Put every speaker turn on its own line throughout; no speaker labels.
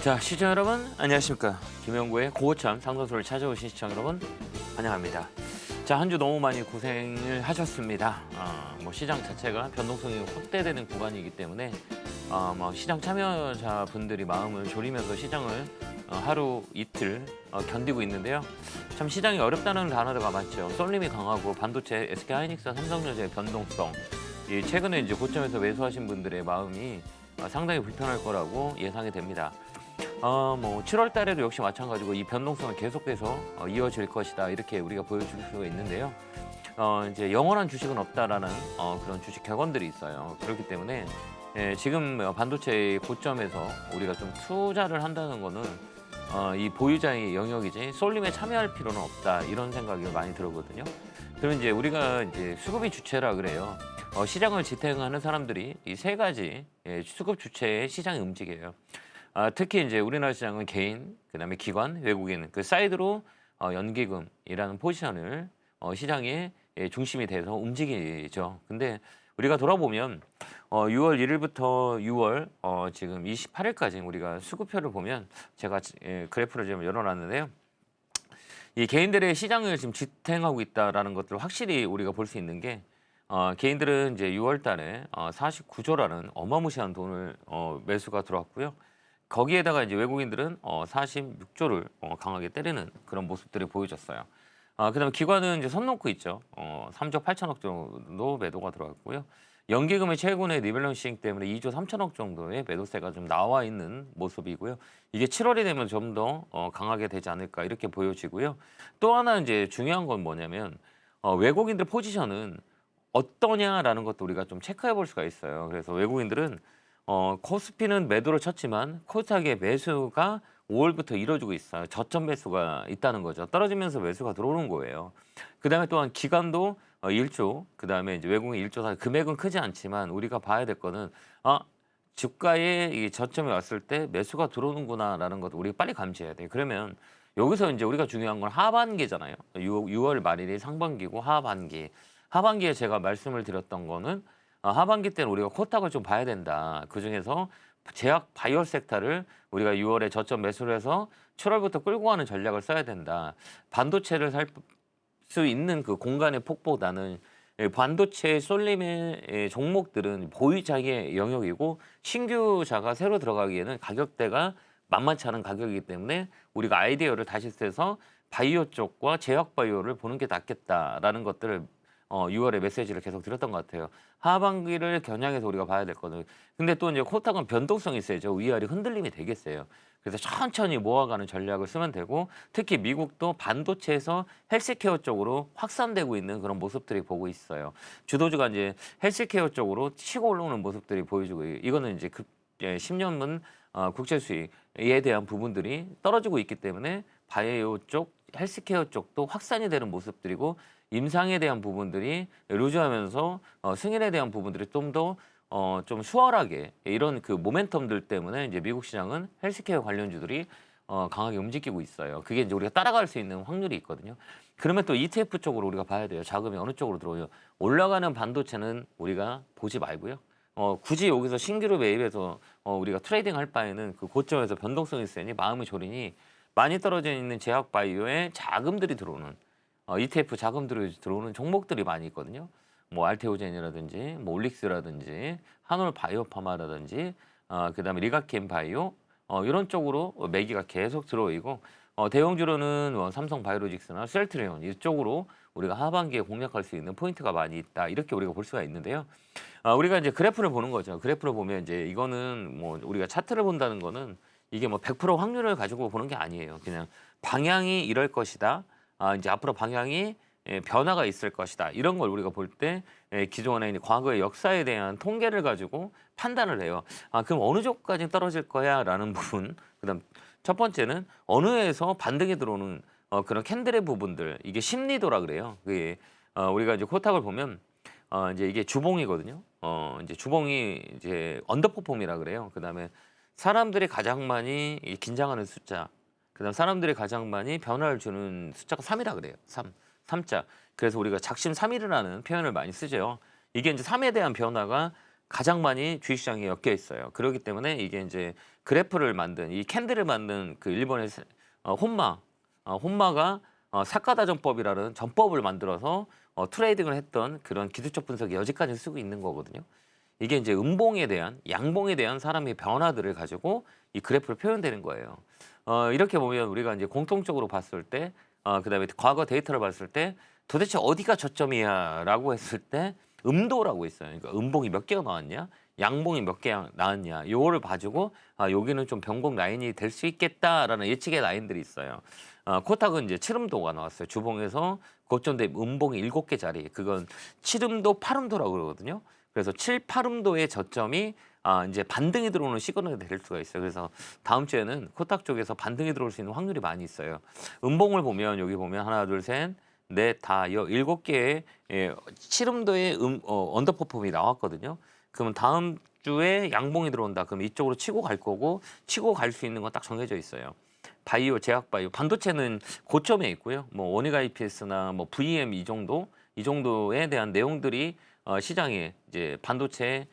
자, 시청 여러분 안녕하십니까. 김영구의 고참 상담소를 찾아오신 시청 여러분 환영합니다. 자, 한 주 너무 많이 고생을 하셨습니다. 시장 자체가 변동성이 확대되는 구간이기 때문에 시장 참여자분들이 마음을 졸이면서 시장을 하루 이틀 견디고 있는데요. 참 시장이 어렵다는 단어가 많죠. 쏠림이 강하고 반도체, SK하이닉스, 삼성전자의 변동성, 이 최근에 이제 고점에서 매수하신 분들의 마음이 상당히 불편할 거라고 예상이 됩니다. 7월 달에도 역시 마찬가지고 이 변동성은 계속해서 이어질 것이다 이렇게 우리가 보여줄 수가 있는데요. 이제 영원한 주식은 없다라는 그런 주식 격언들이 있어요. 그렇기 때문에 지금 반도체의 고점에서 우리가 좀 투자를 한다는 거는 이 보유자의 영역이지 쏠림에 참여할 필요는 없다 이런 생각이 많이 들거든요. 그럼 이제 우리가 이제 수급이 주체라 그래요. 시장을 지탱하는 사람들이 이 세 가지 수급 주체의 시장이 움직여요. 특히 이제 우리나라 시장은 개인, 그다음에 기관, 외국인 그 사이드로 연기금이라는 포지션을 시장의 중심이 돼서 움직이죠. 근데 우리가 돌아보면 6월 1일부터 6월 지금 28일까지 우리가 수급표를 보면 제가 그래프를 좀 열어놨는데요. 이 개인들의 시장을 지금 지탱하고 있다라는 것들을 확실히 우리가 볼 수 있는 게 개인들은 이제 6월 달에 49조라는 어마무시한 돈을 매수가 들어왔고요. 거기에다가 이제 외국인들은 46조를 강하게 때리는 그런 모습들이 보여졌어요. 그다음에 기관은 이제 선 넘고 있죠. 3조 8천억 정도 매도가 들어갔고요. 연기금의 최근의 리밸런싱 때문에 2조 3천억 정도의 매도세가 좀 나와 있는 모습이고요. 이게 7월이 되면 좀 더 강하게 되지 않을까 이렇게 보여지고요. 또 하나 이제 중요한 건 뭐냐면 외국인들 포지션은 어떠냐라는 것도 우리가 좀 체크해 볼 수가 있어요. 그래서 외국인들은 코스피는 매도를 쳤지만 코스닥의 매수가 5월부터 이뤄지고 있어요. 저점 매수가 있다는 거죠. 떨어지면서 매수가 들어오는 거예요. 그다음에 또한 기관도 1조, 그다음에 이제 외국인 1조 사 금액은 크지 않지만 우리가 봐야 될 거는 주가의 이 저점이 왔을 때 매수가 들어오는구나라는 것도 우리가 빨리 감지해야 돼요. 그러면 여기서 이제 우리가 중요한 건 하반기잖아요. 6월 말일이 상반기고 하반기. 하반기에 제가 말씀을 드렸던 거는 하반기 때는 우리가 코스닥을 좀 봐야 된다. 그중에서 제약 바이오 섹터를 우리가 6월에 저점 매수를 해서 7월부터 끌고 가는 전략을 써야 된다. 반도체를 살 수 있는 그 공간의 폭보다는 반도체 쏠림의 종목들은 보유자의 영역이고 신규자가 새로 들어가기에는 가격대가 만만치 않은 가격이기 때문에 우리가 아이디어를 다시 써서 바이오 쪽과 제약 바이오를 보는 게 낫겠다라는 것들을 6월에 메시지를 계속 드렸던 것 같아요. 하반기를 겨냥해서 우리가 봐야 될 거는. 근데 또 이제 코스닥은 변동성이 세죠. 위아래 흔들림이 되게 세요. 그래서 천천히 모아가는 전략을 쓰면 되고 특히 미국도 반도체에서 헬스케어 쪽으로 확산되고 있는 그런 모습들이 보고 있어요. 주도주가 이제 헬스케어 쪽으로 치고 올라오는 모습들이 보여주고 이거는 이제 10년문 국제 수익에 대한 부분들이 떨어지고 있기 때문에 바이오 쪽, 헬스케어 쪽도 확산이 되는 모습들이고 임상에 대한 부분들이 루즈하면서 승인에 대한 부분들이 좀 더 좀 수월하게 이런 그 모멘텀들 때문에 이제 미국 시장은 헬스케어 관련주들이 강하게 움직이고 있어요. 그게 이제 우리가 따라갈 수 있는 확률이 있거든요. 그러면 또 ETF 쪽으로 우리가 봐야 돼요. 자금이 어느 쪽으로 들어오요. 올라가는 반도체는 우리가 보지 말고요. 굳이 여기서 신규로 매입해서 우리가 트레이딩 할 바에는 그 고점에서 변동성이 있으니 마음이 졸이니 많이 떨어져 있는 제약 바이오에 자금들이 들어오는 ETF 자금들이 들어오는 종목들이 많이 있거든요. 뭐 알테오젠이라든지 뭐 올릭스라든지 한올 바이오파마라든지 그다음에 리가켄 바이오 이런 쪽으로 매기가 계속 들어오고 대형주로는 삼성 바이오로직스나 셀트리온 이쪽으로 우리가 하반기에 공략할 수 있는 포인트가 많이 있다. 이렇게 우리가 볼 수가 있는데요. 우리가 이제 그래프를 보는 거죠. 그래프를 보면 이제 이거는 뭐 우리가 차트를 본다는 거는 이게 뭐 100% 확률을 가지고 보는 게 아니에요. 그냥 방향이 이럴 것이다. 이제 앞으로 방향이 변화가 있을 것이다. 이런 걸 우리가 볼 때 기존의 과거의 역사에 대한 통계를 가지고 판단을 해요. 그럼 어느 쪽까지 떨어질 거야라는 부분. 그다음 첫 번째는 어느 에서 반등이 들어오는 그런 캔들의 부분들. 이게 심리도라 그래요. 그게 우리가 이제 코스닥을 보면 이제 이게 주봉이거든요. 이제 주봉이 이제 언더퍼폼이라 그래요. 그다음에 사람들이 가장 많이 긴장하는 숫자. 그다음 사람들이 가장 많이 변화를 주는 숫자가 3이라 그래요. 3자. 그래서 우리가 작심 삼일이라는 표현을 많이 쓰죠. 이게 이제 3에 대한 변화가 가장 많이 주식시장에 엮여 있어요. 그렇기 때문에 이게 이제 그래프를 만든 이 캔들을 만든 그 일본의 혼마가 사카다전법이라는 전법을 만들어서 트레이딩을 했던 그런 기술적 분석이 여지까지 쓰고 있는 거거든요. 이게 이제 음봉에 대한 양봉에 대한 사람의 변화들을 가지고 이 그래프를 표현되는 거예요. 이렇게 보면 우리가 이제 공통적으로 봤을 때, 그다음에 과거 데이터를 봤을 때 도대체 어디가 저점이야라고 했을 때 음도라고 있어요. 그러니까 음봉이 몇 개가 나왔냐, 양봉이 몇 개 나왔냐, 요거를 봐주고 여기는 좀 변곡 라인이 될 수 있겠다라는 예측의 라인들이 있어요. 코탁은 이제 7음도가 나왔어요. 주봉에서 고점대 음봉이 7개짜리, 그건 7음도, 8음도라고 그러거든요. 그래서 7, 8음도의 저점이 이제 반등이 들어오는 시그널이 될 수가 있어요. 그래서 다음 주에는 코탁 쪽에서 반등이 들어올 수 있는 확률이 많이 있어요. 음봉을 보면 여기 보면 하나, 둘, 셋, 넷, 다 7개의 7음도의 언더퍼폼이 나왔거든요. 그러면 다음 주에 양봉이 들어온다. 그럼 이쪽으로 치고 갈 거고, 치고 갈 수 있는 건 딱 정해져 있어요. 바이오, 제약바이오, 반도체는 고점에 있고요. 뭐 원익 IPS나 뭐 VM 이 정도에 대한 내용들이 시장에 이제 반도체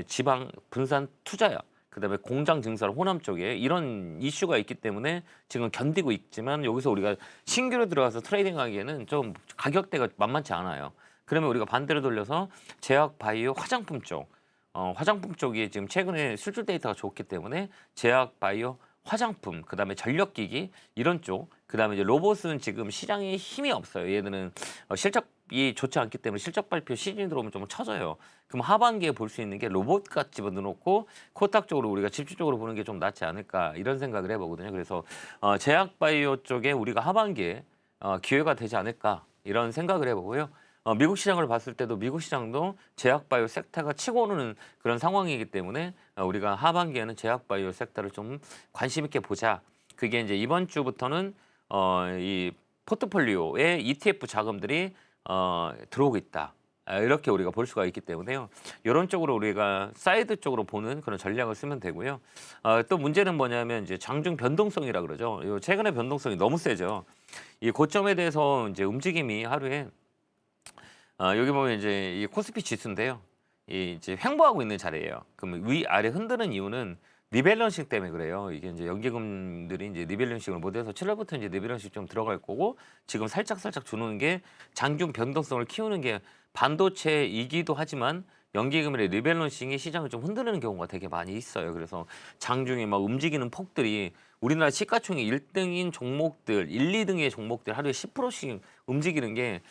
지방 분산 투자야. 그다음에 공장 증설 호남 쪽에 이런 이슈가 있기 때문에 지금 견디고 있지만, 여기서 우리가 신규로 들어가서 트레이딩하기에는 좀 가격대가 만만치 않아요. 그러면 우리가 반대로 돌려서 제약, 바이오, 화장품 쪽, 화장품 쪽이 지금 최근에 수출 데이터가 좋기 때문에 제약, 바이오, 화장품, 그다음에 전력기기 이런 쪽, 그다음에 이제 로봇은 지금 시장에 힘이 없어요. 얘들은 실적이 좋지 않기 때문에 실적 발표 시즌이 들어오면 좀 처져요. 그럼 하반기에 볼 수 있는 게 로봇같이 집어넣고 코탁 쪽으로 우리가 집중적으로 보는 게 좀 낫지 않을까, 이런 생각을 해보거든요. 그래서 제약 바이오 쪽에 우리가 하반기에 기회가 되지 않을까, 이런 생각을 해보고요. 미국 시장을 봤을 때도 미국 시장도 제약바이오 섹터가 치고 오르는 그런 상황이기 때문에 우리가 하반기에는 제약바이오 섹터를 좀 관심 있게 보자. 그게 이제 이번 주부터는 이 포트폴리오에 ETF 자금들이 들어오고 있다. 이렇게 우리가 볼 수가 있기 때문에요. 이런 쪽으로 우리가 사이드 쪽으로 보는 그런 전략을 쓰면 되고요. 또 문제는 뭐냐면 이제 장중 변동성이라 그러죠. 요 최근에 변동성이 너무 세죠. 이 고점에 대해서 이제 움직임이 하루에 여기 보면 이제 이 코스피 지수인데요. 이 이제 횡보하고 있는 자리예요. 그럼 위 아래 흔드는 이유는 리밸런싱 때문에 그래요. 이게 이제 연기금들이 이제 리밸런싱을 못해서 7월부터 이제 리밸런싱 좀 들어갈 거고, 지금 살짝 주는 게 장중 변동성을 키우는 게 반도체이기도 하지만 연기금의 리밸런싱이 시장을 좀 흔드는 경우가 되게 많이 있어요. 그래서 장중에 막 움직이는 폭들이 우리나라 시가총액 1등인 종목들, 1, 2등의 종목들 하루에 10%씩 움직이는 게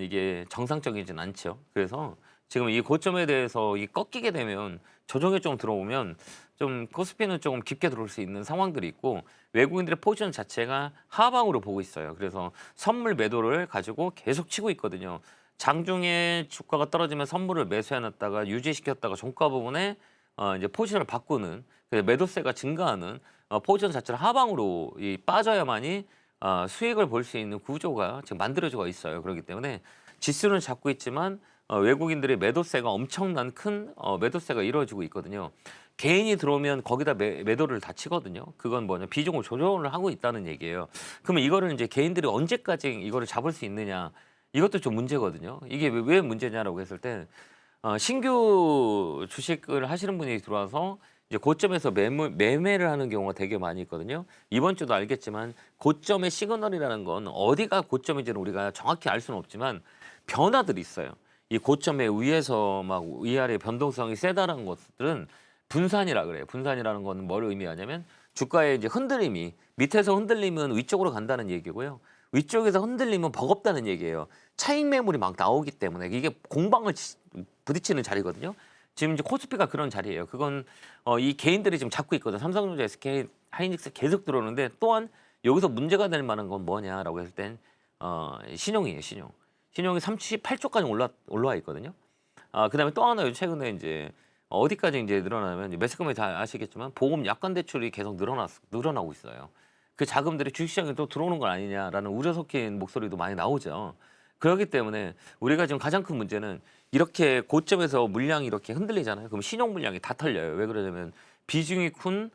이게 정상적이진 않죠. 그래서 지금 이 고점에 대해서 이 꺾이게 되면 조정에 좀 들어오면 좀 코스피는 조금 깊게 들어올 수 있는 상황들이 있고, 외국인들의 포지션 자체가 하방으로 보고 있어요. 그래서 선물 매도를 가지고 계속 치고 있거든요. 장중에 주가가 떨어지면 선물을 매수해놨다가 유지시켰다가 종가 부분에 이제 포지션을 바꾸는, 매도세가 증가하는 포지션 자체를 하방으로 빠져야만이 수익을 볼 수 있는 구조가 지금 만들어지고 있어요. 그렇기 때문에 지수는 잡고 있지만 외국인들의 매도세가 엄청난 큰 매도세가 이루어지고 있거든요. 개인이 들어오면 거기다 매도를 다 치거든요. 그건 뭐냐, 비중을 조정을 하고 있다는 얘기예요. 그러면 이거를 이제 개인들이 언제까지 이거를 잡을 수 있느냐, 이것도 좀 문제거든요. 이게 왜 문제냐라고 했을 때 신규 주식을 하시는 분이 들어와서 이제 고점에서 매매를 하는 경우가 되게 많이 있거든요. 이번 주도 알겠지만 고점의 시그널이라는 건 어디가 고점인지는 우리가 정확히 알 수는 없지만 변화들이 있어요. 이 고점의 위에서 막 위아래 변동성이 세다는 것들은 분산이라 그래요. 분산이라는 건 뭘 의미하냐면 주가의 이제 흔들림이 밑에서 흔들리면 위쪽으로 간다는 얘기고요. 위쪽에서 흔들리면 버겁다는 얘기예요. 차익 매물이 막 나오기 때문에 이게 공방을 부딪히는 자리거든요. 지금 이제 코스피가 그런 자리예요. 그건 이 개인들이 지금 잡고 있거든. 삼성전자, SK 하이닉스 계속 들어오는데, 또한 여기서 문제가 될 만한 건 뭐냐라고 했을 땐 신용이에요. 신용이 38조까지 올라와 있거든요. 그다음에 또 하나 최근에 이제 어디까지 이제 늘어나면 매스컴에 다 아시겠지만 보험 약관 대출이 계속 늘어나고 있어요. 그 자금들이 주식시장에 또 들어오는 건 아니냐라는 우려 섞인 목소리도 많이 나오죠. 그렇기 때문에 우리가 지금 가장 큰 문제는 이렇게 고점에서 물량이 이렇게 흔들리잖아요. 그럼 신용 물량이 다 털려요. 왜 그러냐면 비중이 큰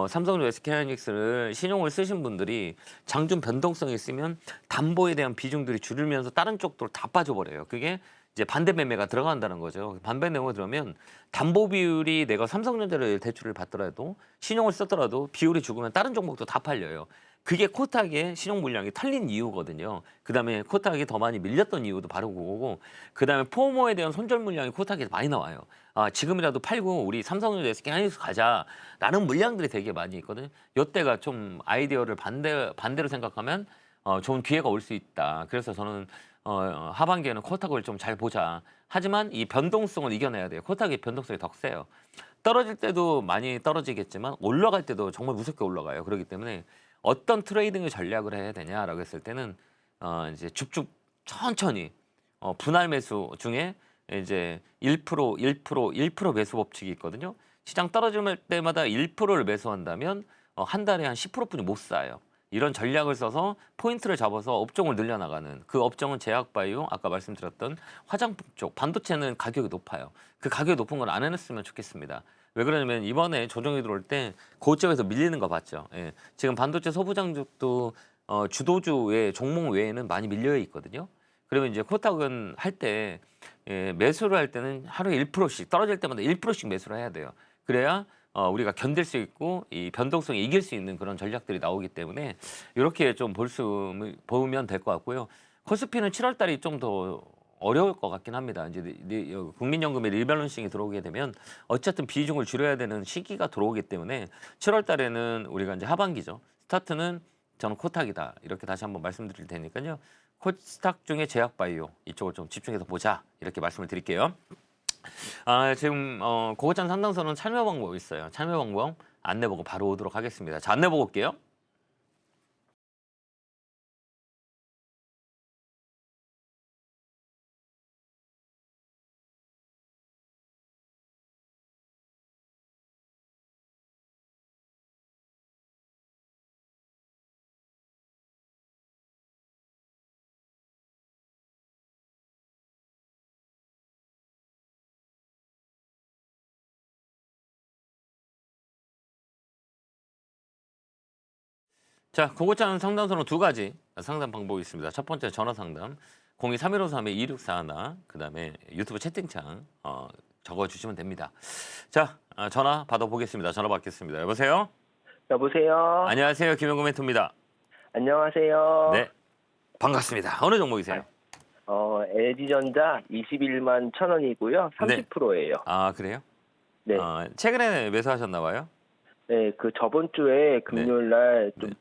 삼성전자, SK하이닉스를 신용을 쓰신 분들이 장중 변동성이 있으면 담보에 대한 비중들이 줄으면서 다른 쪽으로 다 빠져버려요. 그게 이제 반대 매매가 들어간다는 거죠. 반대 매매가 들어오면 담보 비율이 내가 삼성전자를 대출을 받더라도 신용을 썼더라도 비율이 죽으면 다른 종목도 다 팔려요. 그게 코스닥의 신용 물량이 털린 이유거든요. 그다음에 코스닥이 더 많이 밀렸던 이유도 바로 그거고, 그다음에 포모에 대한 손절 물량이 코스닥에 많이 나와요. 아, 지금이라도 팔고 우리 삼성전자 SK하이닉스 가자라는 물량들이 되게 많이 있거든요. 이때가 좀 아이디어를 반대로 생각하면 좋은 기회가 올 수 있다. 그래서 저는 하반기에는 코스닥을 좀 잘 보자. 하지만 이 변동성을 이겨내야 돼요. 코스닥의 변동성이 더 세요. 떨어질 때도 많이 떨어지겠지만 올라갈 때도 정말 무섭게 올라가요. 그렇기 때문에 어떤 트레이딩 전략을 해야 되냐라고 했을 때는 이제 줍줍 천천히 분할 매수 중에 이제 1%, 1%, 1% 매수 법칙이 있거든요. 시장 떨어질 때마다 1%를 매수한다면 한 달에 한 10%뿐이 못 사요. 이런 전략을 써서 포인트를 잡아서 업종을 늘려나가는, 그 업종은 제약바이오, 아까 말씀드렸던 화장품 쪽, 반도체는 가격이 높아요. 그 가격이 높은 걸 안 해냈으면 좋겠습니다. 왜 그러냐면 이번에 조정이 들어올 때 고점에서 밀리는 거 봤죠. 예. 지금 반도체 소부장족도 주도주의 종목 외에는 많이 밀려 있거든요. 그러면 이제 코스닥은 할 때 매수를 할 때는 하루에 1%씩 떨어질 때마다 1%씩 매수를 해야 돼요. 그래야 우리가 견딜 수 있고 이 변동성이 이길 수 있는 그런 전략들이 나오기 때문에 이렇게 좀 보면 될 것 같고요. 코스피는 7월 달이 좀 더 어려울 것 같긴 합니다. 이제 국민연금의 리밸런싱이 들어오게 되면 어쨌든 비중을 줄여야 되는 시기가 들어오기 때문에 7월 달에는 우리가 이제 하반기죠. 스타트는 저는 코스닥이다. 이렇게 다시 한번 말씀드릴 테니까요. 코스닥 중에 제약바이오 이쪽을 좀 집중해서 보자. 이렇게 말씀을 드릴게요. 지금 고고점 상당선은 참여 방법이 있어요. 참여 방법 안내 보고 바로 오도록 하겠습니다. 자, 안내 보고 올게요. 자, 고고점 상담선은 두 가지 상담 방법이 있습니다. 첫 번째 전화 상담 02-3153-2641, 그다음에 유튜브 채팅창 적어주시면 됩니다. 자, 전화 받아보겠습니다. 전화 받겠습니다. 여보세요?
여보세요.
안녕하세요. 김영구 멘토입니다.
안녕하세요.
네, 반갑습니다. 어느 종목이세요?
LG전자 21만 1,000원이고요.
네.
30%예요.
아, 그래요?
네.
최근에 매수하셨나 봐요?
네, 그 저번 주에 금요일 날 좀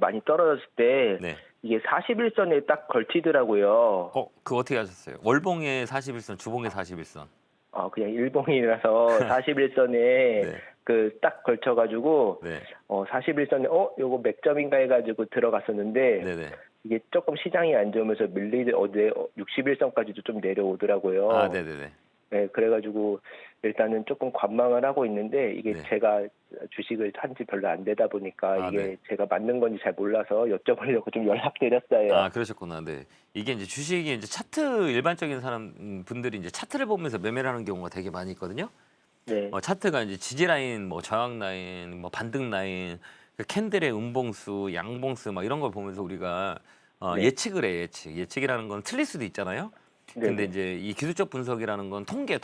많이 떨어졌을 때
네.
이게 41선에 딱 걸치더라고요.
그거 어떻게 하셨어요? 월봉에 41선, 주봉에 41선.
그냥 일봉이라서 41선에
네.
그 딱 걸쳐가지고
네.
41선에 요거 몇 점인가 해가지고 들어갔었는데
네네.
이게 조금 시장이 안 좋으면서 어제 61선까지도 좀 내려오더라고요.
아, 네네네.
네, 그래가지고 일단은 조금 관망을 하고 있는데 이게
네.
제가 주식을 한지 별로 안 되다 보니까 이게
네.
제가 맞는 건지 잘 몰라서 여쭤보려고 좀 연락드렸어요.
아, 그러셨구나. 네. 이게 이제 주식이 이제 차트, 일반적인 분들이 이제 차트를 보면서 매매를 하는 경우가 되게 많이 있거든요.
네,
차트가 이제 지지 라인, 뭐 저항 라인, 뭐 반등 라인, 그 캔들의 음봉수, 양봉수 막 이런 걸 보면서 우리가
네.
예측을 해. 예측이라는 건 틀릴 수도 있잖아요. 근데
네,
이제 이 기술적 분석이라는 건 통계.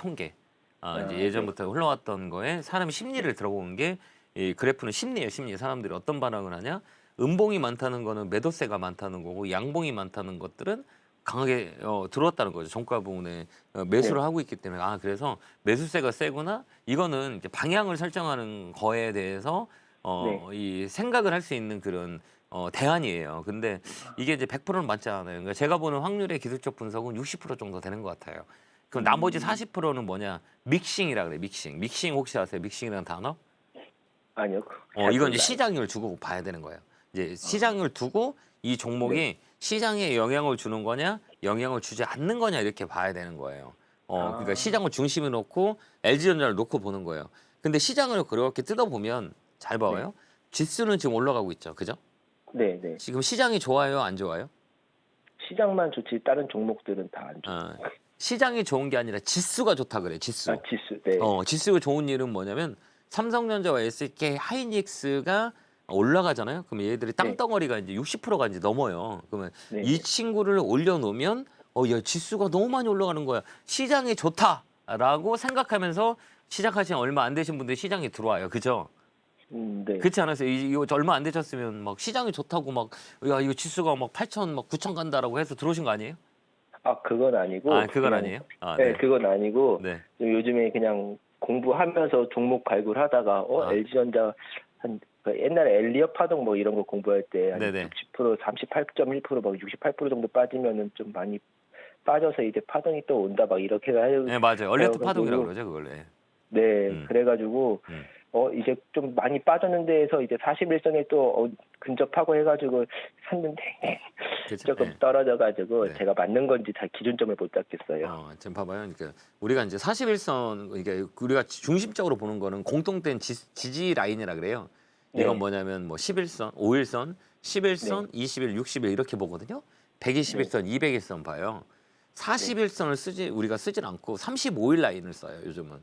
이제 예전부터 흘러왔던 거에 사람의 심리를 들어보는 게 이 그래프는 심리예요. 심리. 사람들이 어떤 반응을 하냐. 음봉이 많다는 거는 매도세가 많다는 거고, 양봉이 많다는 것들은 강하게 들어왔다는 거죠. 종가 부분에 매수를 하고 있기 때문에. 그래서 매수세가 세구나. 이거는 이제 방향을 설정하는 거에 대해서 이 생각을 할 수 있는 그런 대안이에요. 근데 이게 이제 100%는 맞지 않아요. 그러니까 제가 보는 확률의 기술적 분석은 60% 정도 되는 것 같아요. 그럼 나머지 40%는 뭐냐? 믹싱이라 그래. 믹싱 혹시 아세요? 믹싱이라는 단어?
아니요.
이건 이제 시장을 두고 봐야 되는 거예요. 이제 시장을 두고 이 종목이 시장에 영향을 주는 거냐, 영향을 주지 않는 거냐 이렇게 봐야 되는 거예요. 그러니까 시장을 중심에 놓고 LG전자를 놓고 보는 거예요. 근데 시장을 그렇게 뜯어보면 잘 봐요. 지수는 지금 올라가고 있죠. 그죠?
네, 네.
지금 시장이 좋아요, 안 좋아요?
시장만 좋지 다른 종목들은 다 안 좋아요.
시장이 좋은 게 아니라 지수가 좋다 그래. 지수.
지수. 네.
지수가 좋은 일은 뭐냐면 삼성전자와 SK 하이닉스가 올라가잖아요. 그러면 얘들이 땅덩어리가 이제 60%가 이제 넘어요. 그러면 이 친구를 올려놓으면 야, 지수가 너무 많이 올라가는 거야. 시장이 좋다라고 생각하면서 시작하신 얼마 안 되신 분들이 시장에 들어와요. 그죠?
네.
그렇지 않았어요? 이거 얼마 안 되셨으면 막 시장이 좋다고 막 야, 이거 지수가 막 8천 막 9천 간다라고 해서 들어오신 거 아니에요?
아, 그건 아니고.
아, 그건
그냥,
아니에요? 아,
네,
네.
그건 아니고.
네.
요즘에 그냥 공부하면서 종목 발굴하다가,
아.
LG전자 그 옛날에 엘리엇 파동 뭐 이런 거 공부할 때 한
네네.
60%, 38.1%, 막 68% 정도 빠지면은 좀 많이 빠져서 이제 파동이 또 온다 막 이렇게
네, 맞아요. 얼레트 파동이라고
해가지고,
그러죠, 그걸. 네.
네, 그래가지고
음.
이제 좀 많이 빠졌는데 해서 이제 41선에 또 근접하고 해가지고 샀는데
그렇죠?
조금
네.
떨어져가지고
네.
제가 맞는 건지 다 기준점을 못 잡겠어요.
지금 봐봐요. 그러니까 우리가 이제 41선, 이게 우리가 중심적으로 보는 거는 공통된 지지 라인이라 그래요. 이건
네,
뭐냐면 뭐 11선, 5일선,
네,
11선, 20일, 60일 이렇게 보거든요.
네,
121선, 200일선 봐요.
네.
41선을 우리가 쓰질 않고 35일 라인을 써요, 요즘은.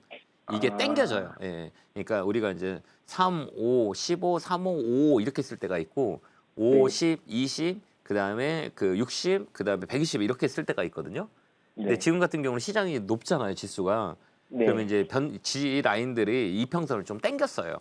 이게 땡겨져요. 예. 그러니까 우리가 이제 3, 5, 15, 3, 5, 5 이렇게 쓸 때가 있고 5,
네,
10, 20, 그다음에 그 60, 그다음에 120 이렇게 쓸 때가 있거든요. 근데
네,
지금 같은 경우는 시장이 높잖아요, 지수가. 그러면
네.
이제 지 라인들이 이평선을 좀 땡겼어요.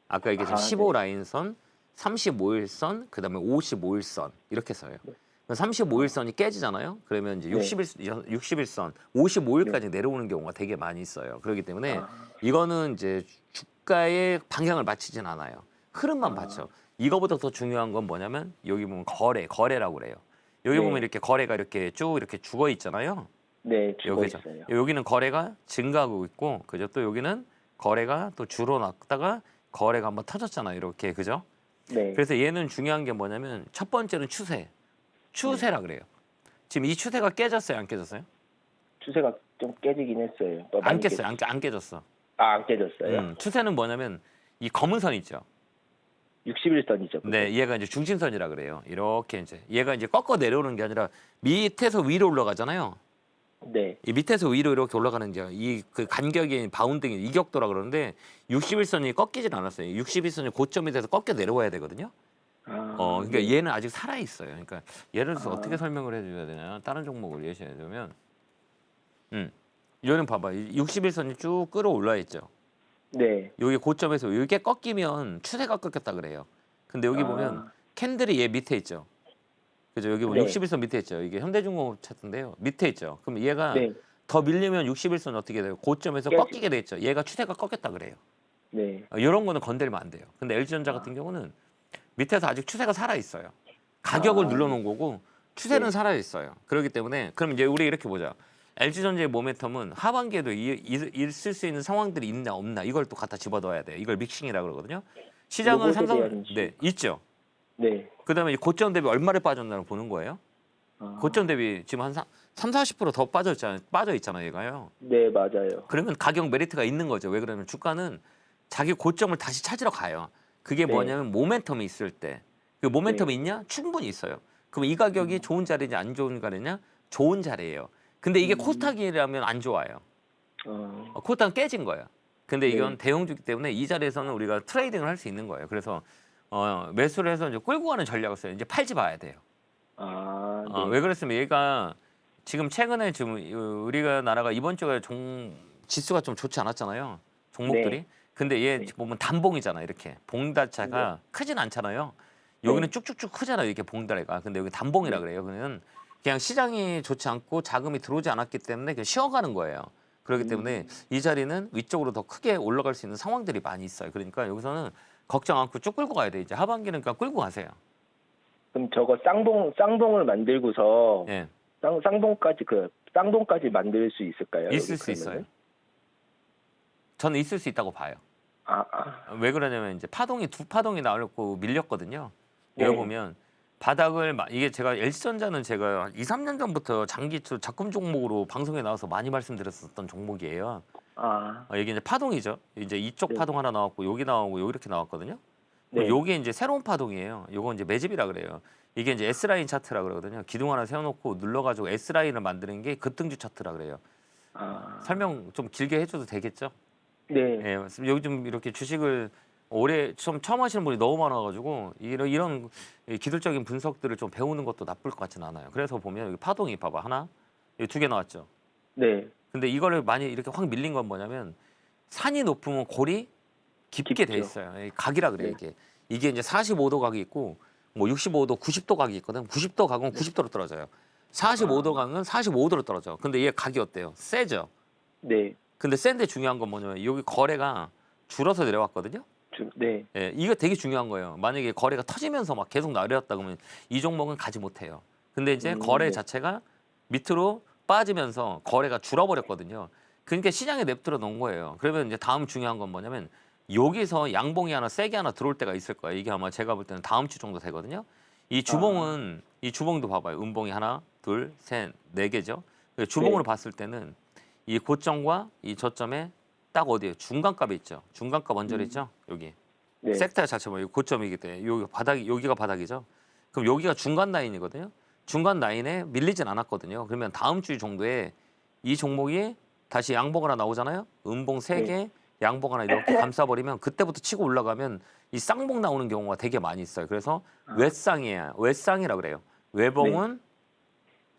아까 얘기했던
아,
15
네,
라인선, 35일선, 그다음에 55일선 이렇게 써요.
네.
35일선이 깨지잖아요. 그러면 이제
네,
60일선,
네.
55일까지 내려오는 경우가 되게 많이 있어요. 그렇기 때문에
아,
이거는 이제 주가의 방향을 맞추진 않아요. 흐름만
아,
받쳐. 이거보다 더 중요한 건 뭐냐면 여기 보면 거래라고 그래요. 여기 보면
네,
이렇게 거래가 이렇게 쭉 이렇게 죽어 있잖아요.
네, 죽어
여기죠.
있어요.
여기는 거래가 증가하고 있고, 그죠? 또 여기는 거래가 또 줄어났다가 거래가 한번 터졌잖아요. 이렇게, 그죠?
네,
그래서 얘는 중요한 게 뭐냐면 첫 번째는 추세.
네.
추세라 그래요. 지금 이 추세가 깨졌어요, 안 깨졌어요?
추세가 좀 깨지긴 했어요. 또
안
많이
깼어요,
깨졌어요.
안 깨졌어.
안 깨졌어요?
추세는 뭐냐면 이 검은 선 있죠.
61선이죠, 그게.
네, 얘가 이제 중심선이라 그래요. 이렇게 이제 얘가 이제 꺾어 내려오는 게 아니라 밑에서 위로 올라가잖아요.
네,
이 밑에서 위로 이렇게 올라가는 게 이 그 간격이 바운딩 이격도라 그러는데 61선이 꺾이질 않았어요. 61선이 고점이 돼서 꺾여 내려와야 되거든요. 그러니까
네.
얘는 아직 살아 있어요. 그러니까 예를 들어서 어떻게
아,
설명을 해줘야 되냐? 다른 종목을 예시해 주면, 얘는 봐봐, 61선이 쭉 끌어올라 있죠.
네.
여기 고점에서 이게 꺾이면 추세가 꺾였다 그래요. 근데 여기 보면
아,
캔들이 얘 밑에 있죠. 그죠? 여기 보면
네,
61선 밑에 있죠. 이게 현대중공업 차트인데요. 밑에 있죠. 그럼 얘가
네.
더 밀리면 61선 어떻게 돼요? 고점에서
깨지.
꺾이게 돼 있죠. 얘가 추세가 꺾였다 그래요.
네.
이런 거는 건들면 안 돼요. 근데 LG전자
아,
같은 경우는 밑에서 아직 추세가 살아 있어요. 가격을
아,
눌러놓은 거고 추세는
네.
살아 있어요. 그렇기 때문에 그럼 이제 우리 이렇게 보자. LG전자의 모멘텀은 하반기에도 있을 수 있는 상황들이 있나 없나 이걸 또 갖다 집어넣어야 돼요. 이걸 믹싱이라 그러거든요. 시장은
로봇에
삼성
대한
네 있죠.
네.
그다음에 고점 대비 얼마를 빠졌나를 보는 거예요. 고점
아,
대비 지금 한 40% 더 빠져 있잖아요, 얘가요.
네, 맞아요.
그러면 가격 메리트가 있는 거죠. 왜 그러면 주가는 자기 고점을 다시 찾으러 가요. 그게
네,
뭐냐면 모멘텀이 있을 때. 그 모멘텀이
네.
있냐? 충분히 있어요. 그럼 이 가격이
음,
좋은 자리냐 안 좋은 자리냐? 좋은 자리예요. 근데 이게
음,
코스닥이라면 안 좋아요.
아,
코스닥은 깨진 거예요. 근데 이건
네.
대형주기 때문에 이 자리에서는 우리가 트레이딩을 할 수 있는 거예요. 그래서 매수를 해서 이제 끌고 가는 전략을 써요. 이제 팔지 봐야 돼요.
아,
왜
네.
그랬으면 얘가 지금 최근에 지금 우리가 나라가 이번 주에 지수가 좀 좋지 않았잖아요. 종목들이.
네,
근데 얘
네,
보면 단봉이잖아. 이렇게
네,
봉다차가 크진 않잖아요. 여기는
네,
쭉쭉쭉 크잖아요. 이렇게 봉다리가. 근데 여기 단봉이라
네.
그래요. 그냥 시장이 좋지 않고 자금이 들어오지 않았기 때문에 그냥 쉬어가는 거예요. 그렇기 때문에
음,
이 자리는 위쪽으로 더 크게 올라갈 수 있는 상황들이 많이 있어요. 그러니까 여기서는 걱정 않고 쭉 끌고 가야 돼. 이제 하반기는 그냥 끌고 가세요.
그럼 저거 쌍봉을 만들고서
예.
쌍봉까지 만들 수 있을까요? 여기
있을 수 있어요.
그러면은?
저는 있을 수 있다고 봐요.
아, 아,
왜 그러냐면 이제 두 파동이 나오고 밀렸거든요. 여기
네,
보면 바닥을 이게 제가 LG전자는 제가 2, 3년 전부터 장기투 적금 종목으로 방송에 나와서 많이 말씀드렸었던 종목이에요.
아,
이게 이제 파동이죠. 이제 이쪽
네,
파동 하나 나왔고 여기 나오고 여기 이렇게 나왔거든요. 그럼
네,
요게 이제 새로운 파동이에요. 요건 이제 매집이라 그래요. 이게 이제 S라인 차트라 그러거든요. 기둥 하나 세워놓고 눌러가지고 S라인을 만드는 게 급등주 차트라 그래요.
아,
설명 좀 길게 해줘도 되겠죠?
네,
예, 요즘 이렇게 주식을 올해 처음 하시는 분이 너무 많아가지고 이런 이 기술적인 분석들을 좀 배우는 것도 나쁠 것 같지는 않아요. 그래서 보면 여기 파동이 봐봐 하나, 이 두 개 나왔죠.
네.
근데 이거를 많이 이렇게 확 밀린 건 뭐냐면 산이 높으면 골이 깊게 돼
깊죠.
있어요. 이 각이라 그래요,
네.
이게 이제 45도 각이 있고 뭐 65도, 90도 각이 있거든. 90도 각은 90도로 떨어져요. 45도 각은 45도로 떨어져. 근데 얘 각이 어때요? 세죠.
네.
근데 센데 중요한 건 뭐냐면 여기 거래가 줄어서 내려왔거든요.
네.
예, 이거 되게 중요한 거예요. 만약에 거래가 터지면서 막 계속 내려왔다 그러면 이 종목은 가지 못해요. 근데 이제 거래
네.
자체가 밑으로 빠지면서 거래가 줄어버렸거든요. 그러니까 시장에 냅두어 놓은 거예요. 그러면 이제 다음 중요한 건 뭐냐면 여기서 양봉이 하나 세게 하나 들어올 때가 있을 거예요. 이게 아마 제가 볼 때는 다음 주 정도 되거든요. 이 주봉은 이 주봉도 봐봐요. 음봉이 하나, 둘, 셋, 네 개죠. 주봉으로
네.
봤을 때는 이 고점과 이 저점에 딱 어디에 중간값이 있죠. 중간값 원절이 있죠. 여기.
네.
섹터 자체가 여기 고점이기 때문에 여기 바닥이 여기가 바닥이죠. 그럼 여기가 중간 라인이거든요. 중간 라인에 밀리진 않았거든요. 그러면 다음 주 정도에 이 종목이 다시 양봉 하나 나오잖아요. 음봉 세 개, 양봉 하나 이렇게 감싸버리면 그때부터 치고 올라가면 이 쌍봉 나오는 경우가 되게 많이 있어요. 그래서 외쌍이에요. 외쌍이라 그래요. 외봉은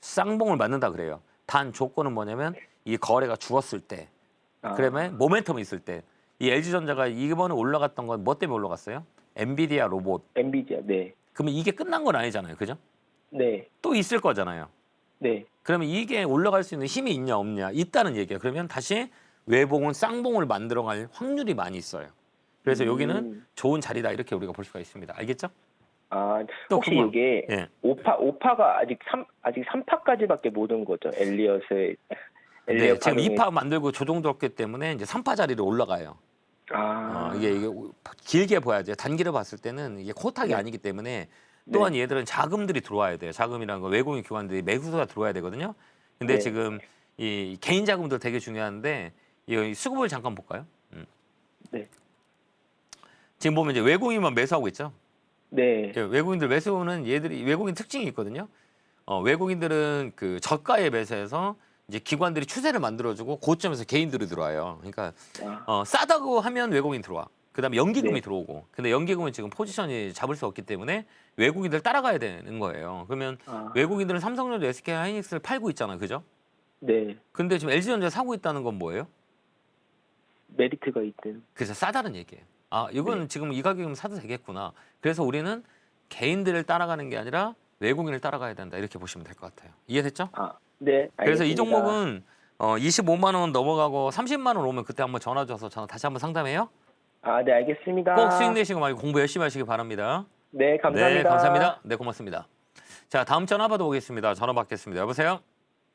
쌍봉을 맞는다 그래요. 단 조건은 뭐냐면 이 거래가 죽었을 때, 그러면 모멘텀이 있을 때. 이 LG전자가 이번에 올라갔던 건 뭐 때문에 올라갔어요? 엔비디아 로봇.
엔비디아. 네.
그러면 이게 끝난 건 아니잖아요. 그죠?
네.
또 있을 거잖아요.
네.
그러면 이게 올라갈 수 있는 힘이 있냐 없냐? 있다는 얘기예요. 그러면 다시 외봉은 쌍봉을 만들어갈 확률이 많이 있어요. 그래서 여기는 좋은 자리다 이렇게 우리가 볼 수가 있습니다. 알겠죠? 또
혹시
궁금한-
이게
예.
오파가 아직 3파까지밖에 못 온 거죠. 엘리엇의
네,
엘리엇
지금
반응이.
2파 만들고 조정됐기 때문에 이제 3파 자리로 올라가요. 이게 길게 봐야죠. 단기를 봤을 때는 이게 코탁이
네.
아니기 때문에 또한 얘들은 자금들이 들어와야 돼요. 자금이라는 거 외국인 기관들이 매수가 들어와야 되거든요. 근데
네.
지금 이 개인 자금도 되게 중요한데 이 수급을 잠깐 볼까요?
네.
지금 보면 이제 외국인만 매수하고 있죠.
네.
예, 외국인들 매수는 얘들이 외국인 특징이 있거든요. 외국인들은 그 저가에 매수해서 이제 기관들이 추세를 만들어주고 고점에서 개인들이 들어와요. 그러니까 싸다고 하면 외국인 들어와. 그다음에 연기금이
네.
들어오고. 근데 연기금은 지금 포지션이 잡을 수 없기 때문에 외국인들 따라가야 되는 거예요. 그러면 외국인들은 삼성전자, SK 하이닉스를 팔고 있잖아요, 그죠?
네.
근데 지금 LG전자 사고 있다는 건 뭐예요?
메리트가 있든.
그래서 싸다는 얘기예요. 이거는 지금 이 가격이면 사도 되겠구나. 그래서 우리는 개인들을 따라가는 게 아니라 외국인을 따라가야 된다. 이렇게 보시면 될 것 같아요. 이해됐죠?
네.
그래서 이
알겠습니다.
종목은 25만 원 넘어가고 30만 원 오면 그때 한번 전화 줘서 다시 한번 상담해요.
네, 알겠습니다.
꼭 수익 내시고 말고 공부 열심히 하시기 바랍니다.
네, 감사합니다.
네, 감사합니다. 네, 고맙습니다. 자, 다음 전화 받아보겠습니다. 전화 받겠습니다. 여보세요?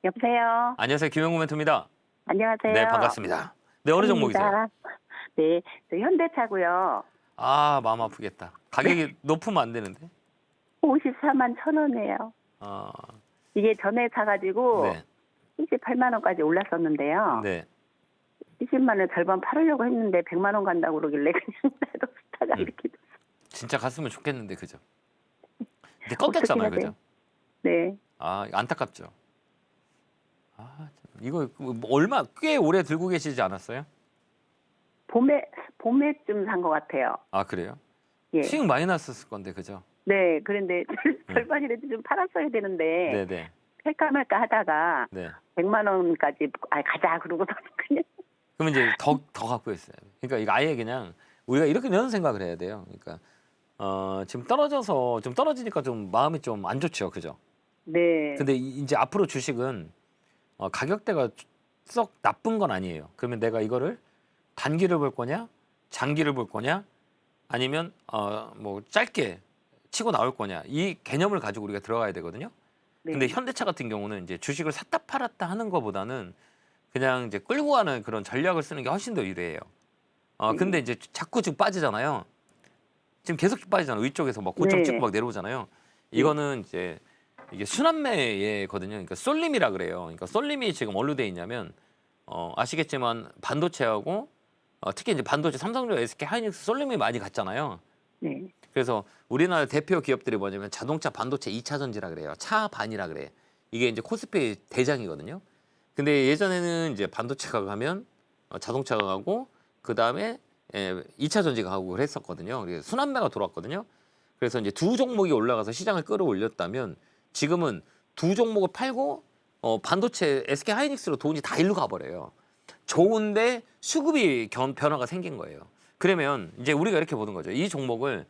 여보세요.
안녕하세요. 김영구 멘토입니다.
안녕하세요.
네, 반갑습니다. 네, 어느 종목이세요?
입니다. 네, 저 현대차고요.
마음 아프겠다. 가격이 높으면 안 되는데.
54만 1,000원이에요.
아,
이게 전에 사가지고
네,
28만 원까지 올랐었는데요.
네.
20만 원 절반 팔으려고 했는데 100만 원 간다고 그러길래 그냥 나도 스타가 이렇게 됐어요.
진짜 갔으면 좋겠는데, 그죠? 근데 꺾였잖아요,
어떻게 해야
그죠?
네.
안타깝죠. 이거 얼마 꽤 오래 들고 계시지 않았어요?
봄에쯤 산 것 같아요.
그래요?
예.
수익 많이 났었을 건데, 그죠?
네, 그런데 절반이라도 좀 팔았어야 되는데
네, 네,
할까 말까 하다가
네.
100만 원까지 가자 그러고 그냥
그러면 이제 더 갖고 있어요. 그러니까 이거 아예 그냥 우리가 이런 생각을 해야 돼요. 그러니까 지금 좀 떨어지니까 좀 마음이 좀 안 좋죠, 그죠?
네.
근데 이제 앞으로 주식은 가격대가 썩 나쁜 건 아니에요. 그러면 내가 이거를 단기를 볼 거냐, 장기를 볼 거냐, 아니면 뭐 짧게 치고 나올 거냐, 이 개념을 가지고 우리가 들어가야 되거든요.
네.
근데 현대차 같은 경우는 이제 주식을 샀다 팔았다 하는 것보다는 그냥 이제 끌고 가는 그런 전략을 쓰는 게 훨씬 더 유리해요. 근데 이제 자꾸 지금 빠지잖아요. 지금 계속 빠지잖아요. 위쪽에서 막 고점
네.
찍고 막 내려오잖아요. 이거는 이제 이게 순환매거든요. 그러니까 쏠림이라 그래요. 그러니까 쏠림이 지금 어디로 돼 있냐면 아시겠지만 반도체하고 특히 이제 반도체 삼성전자, SK 하이닉스 쏠림이 많이 갔잖아요.
네.
그래서 우리나라 대표 기업들이 뭐냐면 자동차 반도체 2차 전지라 그래요. 차반이라 그래. 이게 이제 코스피 대장이거든요. 근데 예전에는 이제 반도체가 가면 자동차가 가고 그 다음에 2차 전지가 가고 그랬었거든요. 그래서 순환매가 돌았거든요. 그래서 이제 두 종목이 올라가서 시장을 끌어올렸다면 지금은 두 종목을 팔고 반도체 SK 하이닉스로 돈이 다 일로 가버려요. 좋은데 수급이 변화가 생긴 거예요. 그러면 이제 우리가 이렇게 보는 거죠. 이 종목을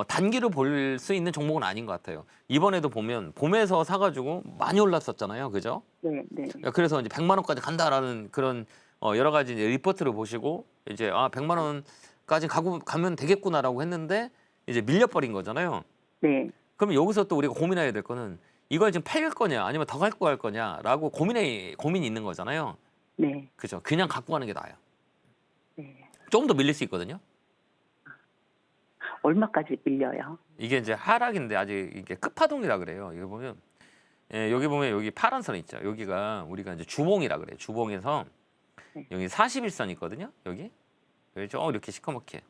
단기로 볼 수 있는 종목은 아닌 것 같아요. 이번에도 보면 봄에서 사가지고 많이 올랐었잖아요. 그죠?
네, 네.
그래서 이제 100만 원까지 간다라는 그런 여러 가지 이제 리포트를 보시고 이제 100만 원까지 가면 되겠구나라고 했는데 이제 밀려버린 거잖아요.
네.
그러면 여기서 또 우리가 고민해야 될 거는 이걸 지금 팔 거냐 아니면 더 갖고 갈 거냐라고 고민이 있는 거잖아요.
네.
그죠? 그냥 갖고 가는 게 나아요.
네.
좀 더 밀릴 수 있거든요.
얼마까지 밀려요?
이게 이제 하락인데 아직 이게 끝파동이라 그래요. 이거 보면 여기 보면 여기 파란 선 있죠. 여기가 우리가 이제 주봉이라 그래요. 주봉에서
네.
여기 41선 있거든요. 여기 좀 이렇게 시커멓게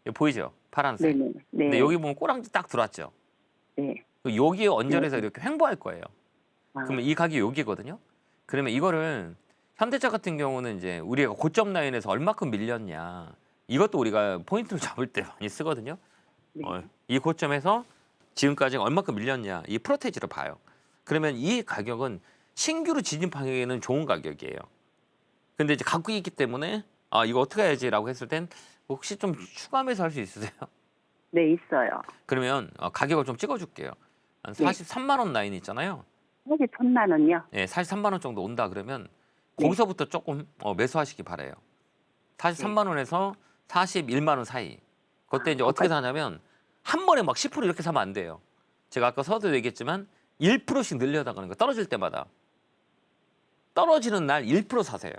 여기 보이죠? 파란색.
네, 네. 네.
근데 여기 보면 꼬랑지 딱 들어왔죠.
네.
여기에 언저리에서
네.
이렇게 횡보할 거예요.
아,
그러면 이 가격이 여기거든요. 그러면 이거를 현대차 같은 경우는 이제 우리가 고점 라인에서 얼마큼 밀렸냐 이것도 우리가 포인트를 잡을 때 많이 쓰거든요.
네.
이 고점에서 지금까지 얼마큼 밀렸냐 이 프로테이지를 봐요. 그러면 이 가격은 신규로 진입하기에는 좋은 가격이에요. 근데 이제 갖고 있기 때문에 이거 어떻게 해야지라고 했을 땐 혹시 좀 추가 매수할 수 있으세요?
네, 있어요.
그러면 가격을 좀 찍어줄게요. 한
네.
43만 원 라인 있잖아요.
여기 1,000만 원요?
예, 43만 원 정도 온다 그러면
네.
거기서부터 조금 매수하시기 바래요. 43만 원에서 41만 원 사이. 그때 이제 어떻게 사냐면 한 번에 막 10% 이렇게 사면 안 돼요. 제가 아까 서도 얘기했지만 1%씩 늘려나가는 거 떨어질 때마다 떨어지는 날 1% 사세요.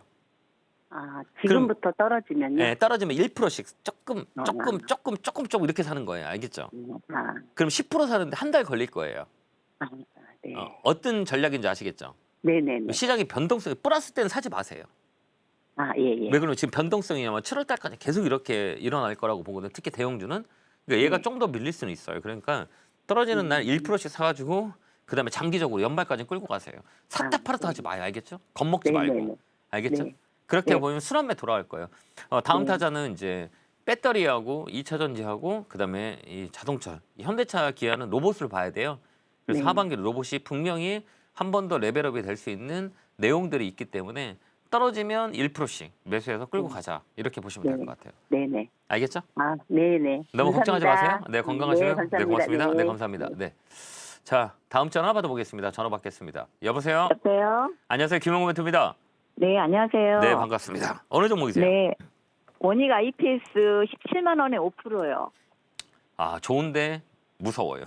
지금부터 떨어지면요?
네, 떨어지면 1%씩 조금 이렇게 사는 거예요. 알겠죠?
아,
그럼 10% 사는데 한 달 걸릴 거예요.
네.
어떤 전략인지 아시겠죠?
네네네.
시장의 변동성이 플러스 때는 사지 마세요.
예, 예.
왜 그러면 지금 변동성이냐면 7월 달까지 계속 이렇게 일어날 거라고 보거든요. 특히 대형주는. 그러니까 얘가
네.
좀 더 밀릴 수는 있어요. 그러니까 떨어지는 날 1%씩 사가지고 그다음에 장기적으로 연말까지 끌고 가세요. 샀다 팔았다 하지 마요. 알겠죠? 겁먹지 말고.
네네네.
알겠죠?
네.
그렇게
네.
보면 순환매 돌아갈 거예요. 다음
네.
타자는 이제 배터리하고 2차 전지하고 그다음에 이 자동차, 이 현대차, 기아는 로봇을 봐야 돼요. 그래서
네.
하반기 로봇이 분명히 한 번 더 레벨업이 될 수 있는 내용들이 있기 때문에 떨어지면 1%씩 매수해서 끌고 가자. 이렇게 보시면 될 것 같아요.
네네.
알겠죠?
네네.
너무 걱정하지
감사합니다.
마세요. 네, 건강하시고요.
네,
네, 고맙습니다.
네.
네, 감사합니다. 네. 자, 다음 전화 받아보겠습니다. 전화 받겠습니다. 여보세요?
여보세요?
안녕하세요. 김영구 멘토입니다.
네, 안녕하세요.
네, 반갑습니다. 어느 종목이세요?
네. 원익 IPS 17만 원에 5%요.
좋은데 무서워요.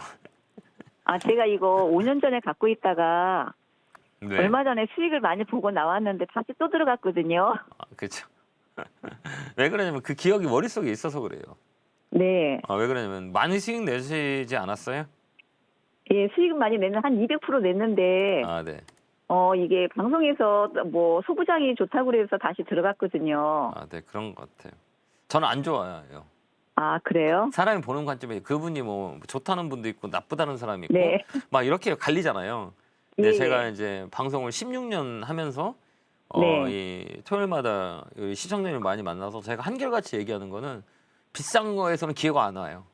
제가 이거 5년 전에 갖고 있다가
네.
얼마 전에 수익을 많이 보고 나왔는데 다시 또 들어갔거든요.
그렇죠. 왜 그러냐면 그 기억이 머릿속에 있어서 그래요.
네.
왜 그러냐면 많이 수익 내시지 않았어요?
예, 수익은 많이 내는 한 200% 냈는데
네.
이게 방송에서 뭐 소부장이 좋다고 그래서 다시 들어갔거든요.
네, 그런 것 같아요. 저는 안 좋아요.
그래요?
사람이 보는 관점에 그분이 뭐 좋다는 분도 있고 나쁘다는 사람이 있고
네.
막 이렇게 갈리잖아요. 근데
예,
제가 이제 방송을 16년 하면서
네.
이 토요일마다 시청자님을 많이 만나서 제가 한결같이 얘기하는 거는 비싼 거에서는 기회가 안 와요.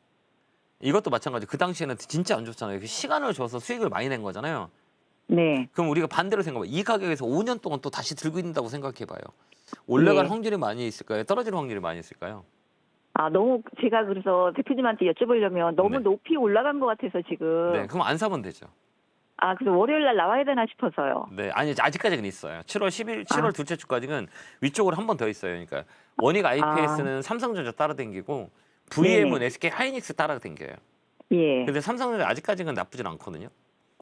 이것도 마찬가지. 그 당시에는 진짜 안 좋잖아요. 시간을 줘서 수익을 많이 낸 거잖아요.
네.
그럼 우리가 반대로 생각해봐요. 이 가격에서 5년 동안 또 다시 들고 있는다고 생각해봐요. 올라갈
네.
확률이 많이 있을까요? 떨어질 확률이 많이 있을까요?
너무 제가 그래서 대표님한테 여쭤보려면 너무
네.
높이 올라간 것 같아서 지금.
네, 그럼 안 사면 되죠.
그래서 월요일 날 나와야 되나 싶어서요.
네, 아니 아직까지는 있어요. 7월 둘째 주까지는 위쪽으로 한 번 더 있어요. 그러니까 원익 IPS는 삼성전자 따라당기고 VM은
네네.
SK 하이닉스 따라당겨요.
예.
근데 삼성전자 아직까지는 나쁘진 않거든요.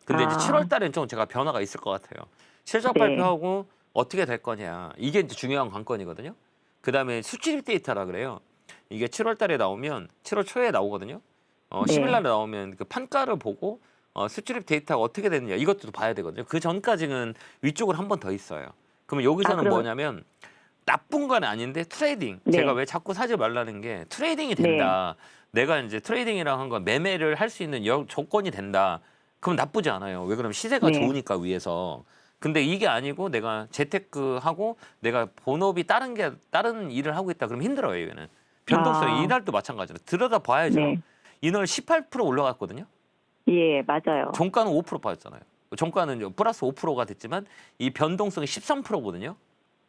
근데 이제 7월 달엔 좀 제가 변화가 있을 것 같아요. 실적
네.
발표하고 어떻게 될 거냐. 이게 이제 중요한 관건이거든요. 그다음에 수출입 데이터라 그래요. 이게 7월 달에 나오면 7월 초에 나오거든요. 10일 날 나오면 그 판가를 보고 수출입 데이터가 어떻게 되느냐 이것도 봐야 되거든요. 그 전까지는 위쪽으로 한 번 더 있어요. 그러면 여기서는
그럼-
뭐냐면 나쁜 건 아닌데 트레이딩.
네.
제가 왜 자꾸 사지 말라는 게 트레이딩이 된다. 내가 이제 트레이딩이라고 한 건 매매를 할 수 있는 조건이 된다. 그럼 나쁘지 않아요. 왜 그러면 시세가
네.
좋으니까 위에서. 근데 이게 아니고 내가 재테크하고 내가 본업이 다른 일을 하고 있다. 그럼 힘들어요, 이거는. 변동성이 이날도 마찬가지로 들여다 봐야죠.
네.
이날 18% 올라갔거든요.
예, 맞아요.
종가는 5% 빠졌잖아요. 종가는 이제 플러스 5%가 됐지만 이 변동성이 13%거든요.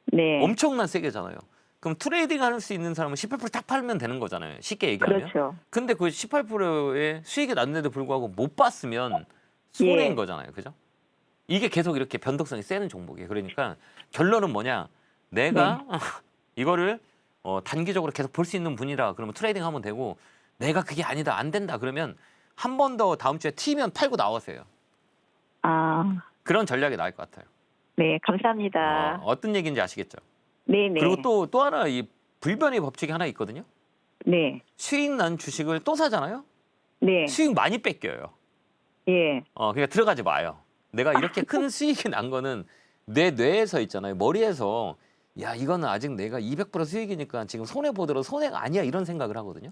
네.
엄청난 세계잖아요. 그럼 트레이딩 할 수 있는 사람은 18%딱 팔면 되는 거잖아요. 쉽게 얘기하면.
그렇죠.
근데 그 18%의 수익이 났는데도 불구하고 못 봤으면 손해인
예.
거잖아요. 그죠? 이게 계속 이렇게 변동성이 세는 종목이에요. 그러니까 결론은 뭐냐? 내가 이거를 단기적으로 계속 볼 수 있는 분이라 그러면 트레이딩 하면 되고 내가 그게 아니다, 안 된다 그러면 한 번 더 다음 주에 튀면 팔고 나오세요.
아,
그런 전략이 나을 것 같아요.
네, 감사합니다.
어떤 얘기인지 아시겠죠?
네네.
그리고 또 하나 이 불변의 법칙이 하나 있거든요.
네,
수익 난 주식을 또 사잖아요.
네,
수익 많이 뺏겨요.
예,
그러니까 들어가지 마요. 내가 이렇게 큰 수익이 난 거는 내 뇌에서 있잖아요. 머리에서 야 이거는 아직 내가 200% 수익이니까 지금 손해 보더라도 손해가 아니야 이런 생각을 하거든요.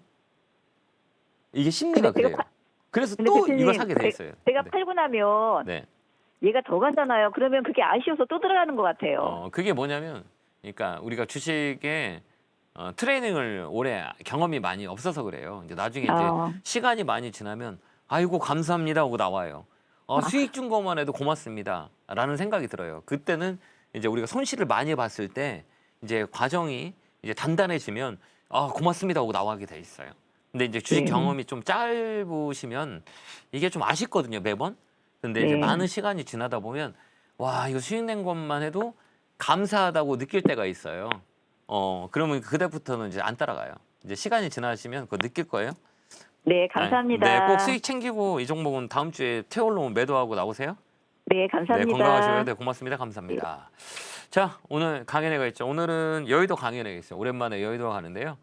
이게 심리가
근데 제가
그래요. 그래서
근데
또
대표님,
이거 사게 돼 있어요.
제가
네.
팔고 나면
네.
얘가 더 가잖아요. 그러면 그게 아쉬워서 또 들어가는 것 같아요.
그게 뭐냐면, 그러니까 우리가 주식에 트레이닝을 오래 경험이 많이 없어서 그래요. 이제 나중에 이제
아.
시간이 많이 지나면 아이고 감사합니다 하고 나와요. 수익 준 것만 해도 고맙습니다라는 생각이 들어요. 그때는 이제 우리가 손실을 많이 봤을 때 이제 과정이 이제 단단해지면 고맙습니다 하고 나가게 돼 있어요. 근데 이제 주식
네.
경험이 좀 짧으시면 이게 좀 아쉽거든요, 매번. 근데 이제
네.
많은 시간이 지나다 보면 와, 이거 수익 낸 것만 해도 감사하다고 느낄 때가 있어요. 그러면 그때부터는 이제 안 따라가요. 이제 시간이 지나시면 그거 느낄 거예요.
네, 감사합니다.
네, 꼭 수익 챙기고 이 종목은 다음 주에 퇴올로 매도하고 나오세요.
네, 감사합니다.
네, 건강하셔야 돼. 고맙습니다. 감사합니다. 자, 오늘 강연회가 있죠. 오늘은 여의도 강연회가 있어요. 오랜만에 여의도 가는데요.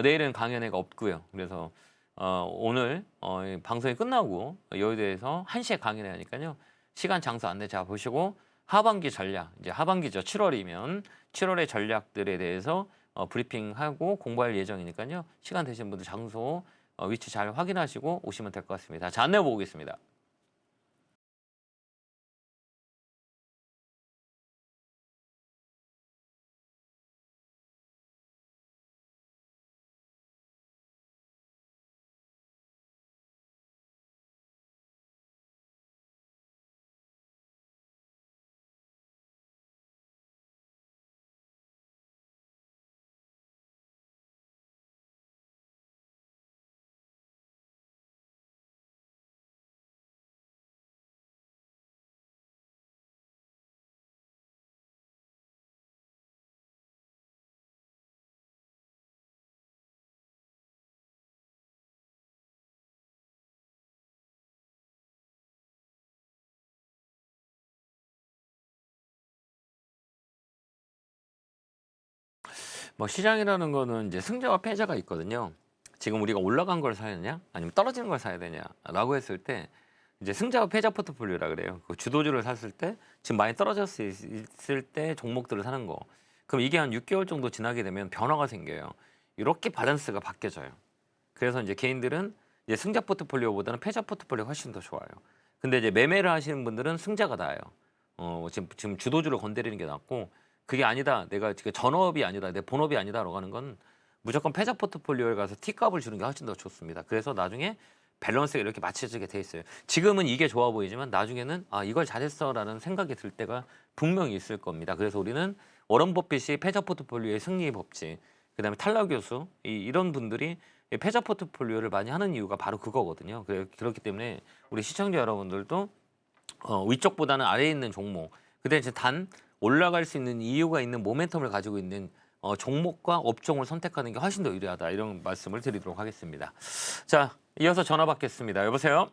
내일은 강연회가 없고요. 그래서 오늘 이 방송이 끝나고 여의도에서 1시에 강연회 하니까요. 시간 장소 안내 잘 보시고 하반기 전략, 이제 하반기죠. 7월이면 7월의 전략들에 대해서 브리핑하고 공부할 예정이니까요. 시간 되신 분들 장소 위치 잘 확인하시고 오시면 될 것 같습니다. 자, 안내 보겠습니다. 뭐 시장이라는 거는 이제 승자와 패자가 있거든요. 지금 우리가 올라간 걸 사야 되냐, 아니면 떨어지는 걸 사야 되냐라고 했을 때 이제 승자와 패자 포트폴리오라 그래요. 그 주도주를 샀을 때 지금 많이 떨어졌을 때 종목들을 사는 거. 그럼 이게 한 6개월 정도 지나게 되면 변화가 생겨요. 이렇게 밸런스가 바뀌어져요. 그래서 이제 개인들은 이제 승자 포트폴리오보다는 패자 포트폴리오가 훨씬 더 좋아요. 근데 이제 매매를 하시는 분들은 승자가 나아요. 지금 주도주를 건드리는 게 낫고 그게 아니다. 내가 지금 전업이 아니다. 내 본업이 아니다라고 하는 건 무조건 패자 포트폴리오에 가서 T값을 주는 게 훨씬 더 좋습니다. 그래서 나중에 밸런스가 이렇게 맞춰지게 돼 있어요. 지금은 이게 좋아 보이지만 나중에는 이걸 잘했어라는 생각이 들 때가 분명히 있을 겁니다. 그래서 우리는 워런 버핏이 패자 포트폴리오의 승리 법칙, 그다음에 탈락 교수 이런 분들이 패자 포트폴리오를 많이 하는 이유가 바로 그거거든요. 그렇기 때문에 우리 시청자 여러분들도 위쪽보다는 아래에 있는 종목, 그다음에 이제 단 올라갈 수 있는 이유가 있는 모멘텀을 가지고 있는 종목과 업종을 선택하는 게 훨씬 더 유리하다. 이런 말씀을 드리도록 하겠습니다. 자, 이어서 전화 받겠습니다. 여보세요?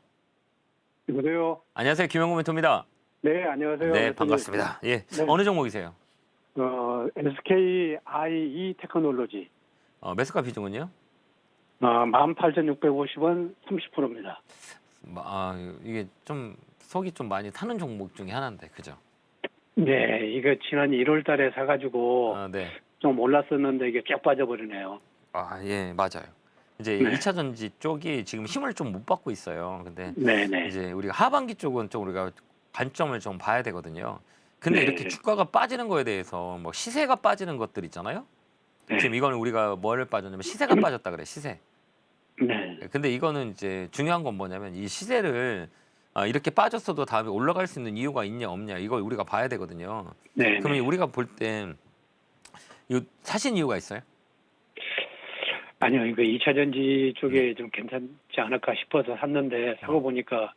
여보세요.
안녕하세요. 김영구 멘토입니다.
네, 안녕하세요.
네,
대표님.
반갑습니다. 예,
네.
어느 종목이세요?
SK IE 테크놀로지.
매수가 비중은요?
18,650원 30%입니다.
이게 좀 속이 좀 많이 타는 종목 중에 하나인데, 그죠?
네, 이거 지난 1월 달에 사가지고
네.
좀 올랐었는데 이게 쫙 빠져버리네요.
예, 맞아요. 이제
네.
2차 전지 쪽이 지금 힘을 좀 못 받고 있어요. 근데
네네.
이제 우리가 하반기 쪽은 좀 우리가 관점을 좀 봐야 되거든요. 근데
네.
이렇게 주가가 빠지는 거에 대해서 뭐 시세가 빠지는 것들 있잖아요.
네.
지금 이거는 우리가 뭐를 빠졌냐면 시세가 빠졌다 그래, 시세.
네.
근데 이거는 이제 중요한 건 뭐냐면 이 시세를 이렇게 빠졌어도 다음에 올라갈 수 있는 이유가 있냐 없냐 이걸 우리가 봐야 되거든요.
네.
그러면 우리가 볼 때 사신 이유가 있어요?
아니요, 이거 2차 전지 쪽에 좀 괜찮지 않을까 싶어서 샀는데 사고 보니까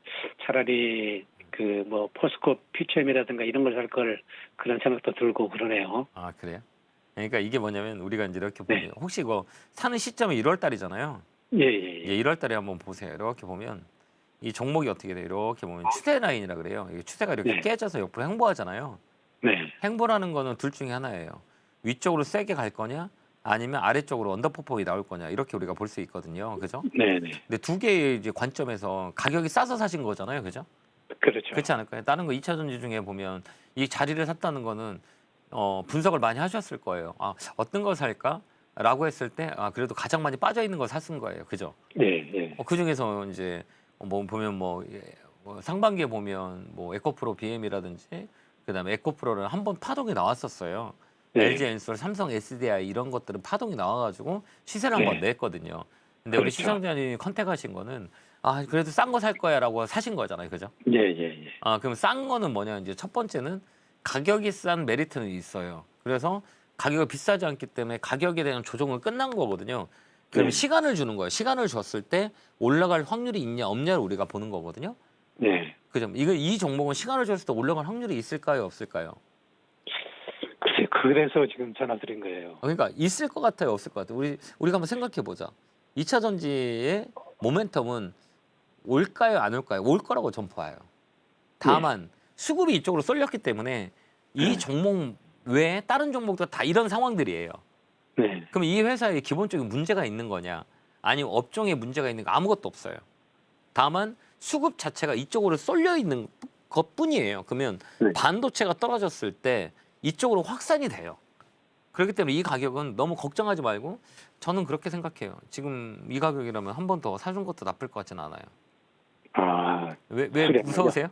차라리 그 뭐 포스코 퓨처엠이라든가 이런 걸 살 걸 그런 생각도 들고 그러네요.
아 그래요? 그러니까 이게 뭐냐면 우리가 이제 이렇게
네.
보면 혹시 이거 사는 시점이 1월 달이잖아요.
예, 예, 예.
1월 달에 한번 보세요. 이렇게 보면 이 종목이 어떻게 돼요? 이렇게 보면 추세 라인이라 그래요. 이게 추세가 이렇게
네.
깨져서 옆으로 횡보하잖아요.
네.
횡보라는 거는 둘 중에 하나예요. 위쪽으로 세게 갈 거냐 아니면 아래쪽으로 언더퍼폼이 나올 거냐 이렇게 우리가 볼 수 있거든요. 그죠?
네, 네.
근데 두 개의 이제 관점에서 가격이 싸서 사신 거잖아요. 그죠?
그렇죠.
그렇지 않을까요? 다른 거 2차 전지 중에 보면 이 자리를 샀다는 거는 분석을 많이 하셨을 거예요. 어떤 걸 살까? 라고 했을 때 그래도 가장 많이 빠져 있는 걸 샀은 거예요. 그죠?
네, 네.
그 중에서 이제 뭐 보면 뭐 상반기에 보면 뭐 에코프로 BM이라든지 그다음에 에코프로를 한번 파동이 나왔었어요.
네.
LG 엔솔, 삼성 SDI 이런 것들은 파동이 나와가지고 시세를 한번
네.
냈거든요. 근데 우리
그렇죠.
시청자님이 컨택하신 거는 그래도 싼 거 살 거야라고 사신 거잖아요, 그죠?
예, 예, 예.
그럼 싼 거는 뭐냐 이제 첫 번째는 가격이 싼 메리트는 있어요. 그래서 가격이 비싸지 않기 때문에 가격에 대한 조정은 끝난 거거든요. 그럼
네.
시간을 주는 거예요. 시간을 줬을 때 올라갈 확률이 있냐 없냐를 우리가 보는 거거든요.
네.
그죠? 이 종목은 시간을 줬을 때 올라갈 확률이 있을까요, 없을까요?
글쎄, 그래서 지금 전화 드린 거예요.
그러니까 있을 것 같아요, 없을 것 같아요. 우리가 한번 생각해 보자. 2차 전지의 모멘텀은 올까요, 안 올까요? 올 거라고 전 봐요. 다만 수급이 이쪽으로 쏠렸기 때문에 이 종목 외에 다른 종목도 다 이런 상황들이에요.
네.
그럼 이 회사에 기본적인 문제가 있는 거냐? 아니면 업종에 문제가 있는 거 아무것도 없어요. 다만 수급 자체가 이쪽으로 쏠려 있는 것뿐이에요. 그러면
네.
반도체가 떨어졌을 때 이쪽으로 확산이 돼요. 그렇기 때문에 이 가격은 너무 걱정하지 말고 저는 그렇게 생각해요. 지금 이 가격이라면 한 번 더 사준 것도 나쁠 것 같지는 않아요. 왜
그래요?
무서우세요?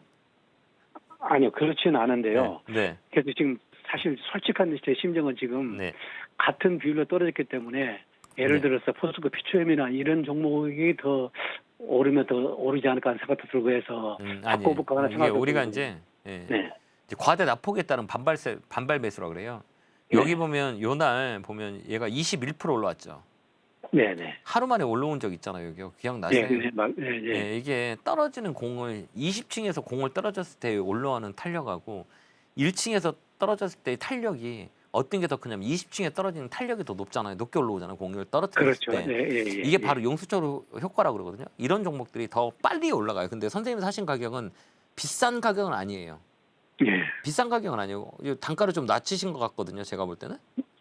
아니요, 그렇지는 않은데요.
네.
그래서 지금 사실 솔직한 제 심정은 지금
네.
같은 비율로 떨어졌기 때문에 예를
네.
들어서 포스코 퓨처엠이나 이런 종목이 더 오르면 더 오르지 않을까 하는 생각도 들고 해서 바꿔볼까 하는
이게
생각도
우리가
들고.
이제
네.
이제 과대 낙폭에 따른 반발 매수라 그래요.
네.
여기 보면 요 날 보면 얘가 21% 올라왔죠.
네, 네.
하루 만에 올라온 적 있잖아요. 여기
네,
기억나세요?
네, 네, 네.
이게 떨어지는 공을 20층에서 공을 떨어졌을 때 올라오는 탄력하고 1층에서 떨어졌을 때의 탄력이 어떤 게 더 크냐면 20층에 떨어지는 탄력이 더 높잖아요. 높게 올라오잖아요. 공을 떨어뜨렸을
그렇죠.
때.
네, 예, 예,
이게
예.
바로 용수철 효과라고 그러거든요. 이런 종목들이 더 빨리 올라가요. 근데 선생님이 사신 가격은 비싼 가격은 아니에요.
예.
비싼 가격은 아니고 단가를 좀 낮추신 것 같거든요. 제가 볼 때는.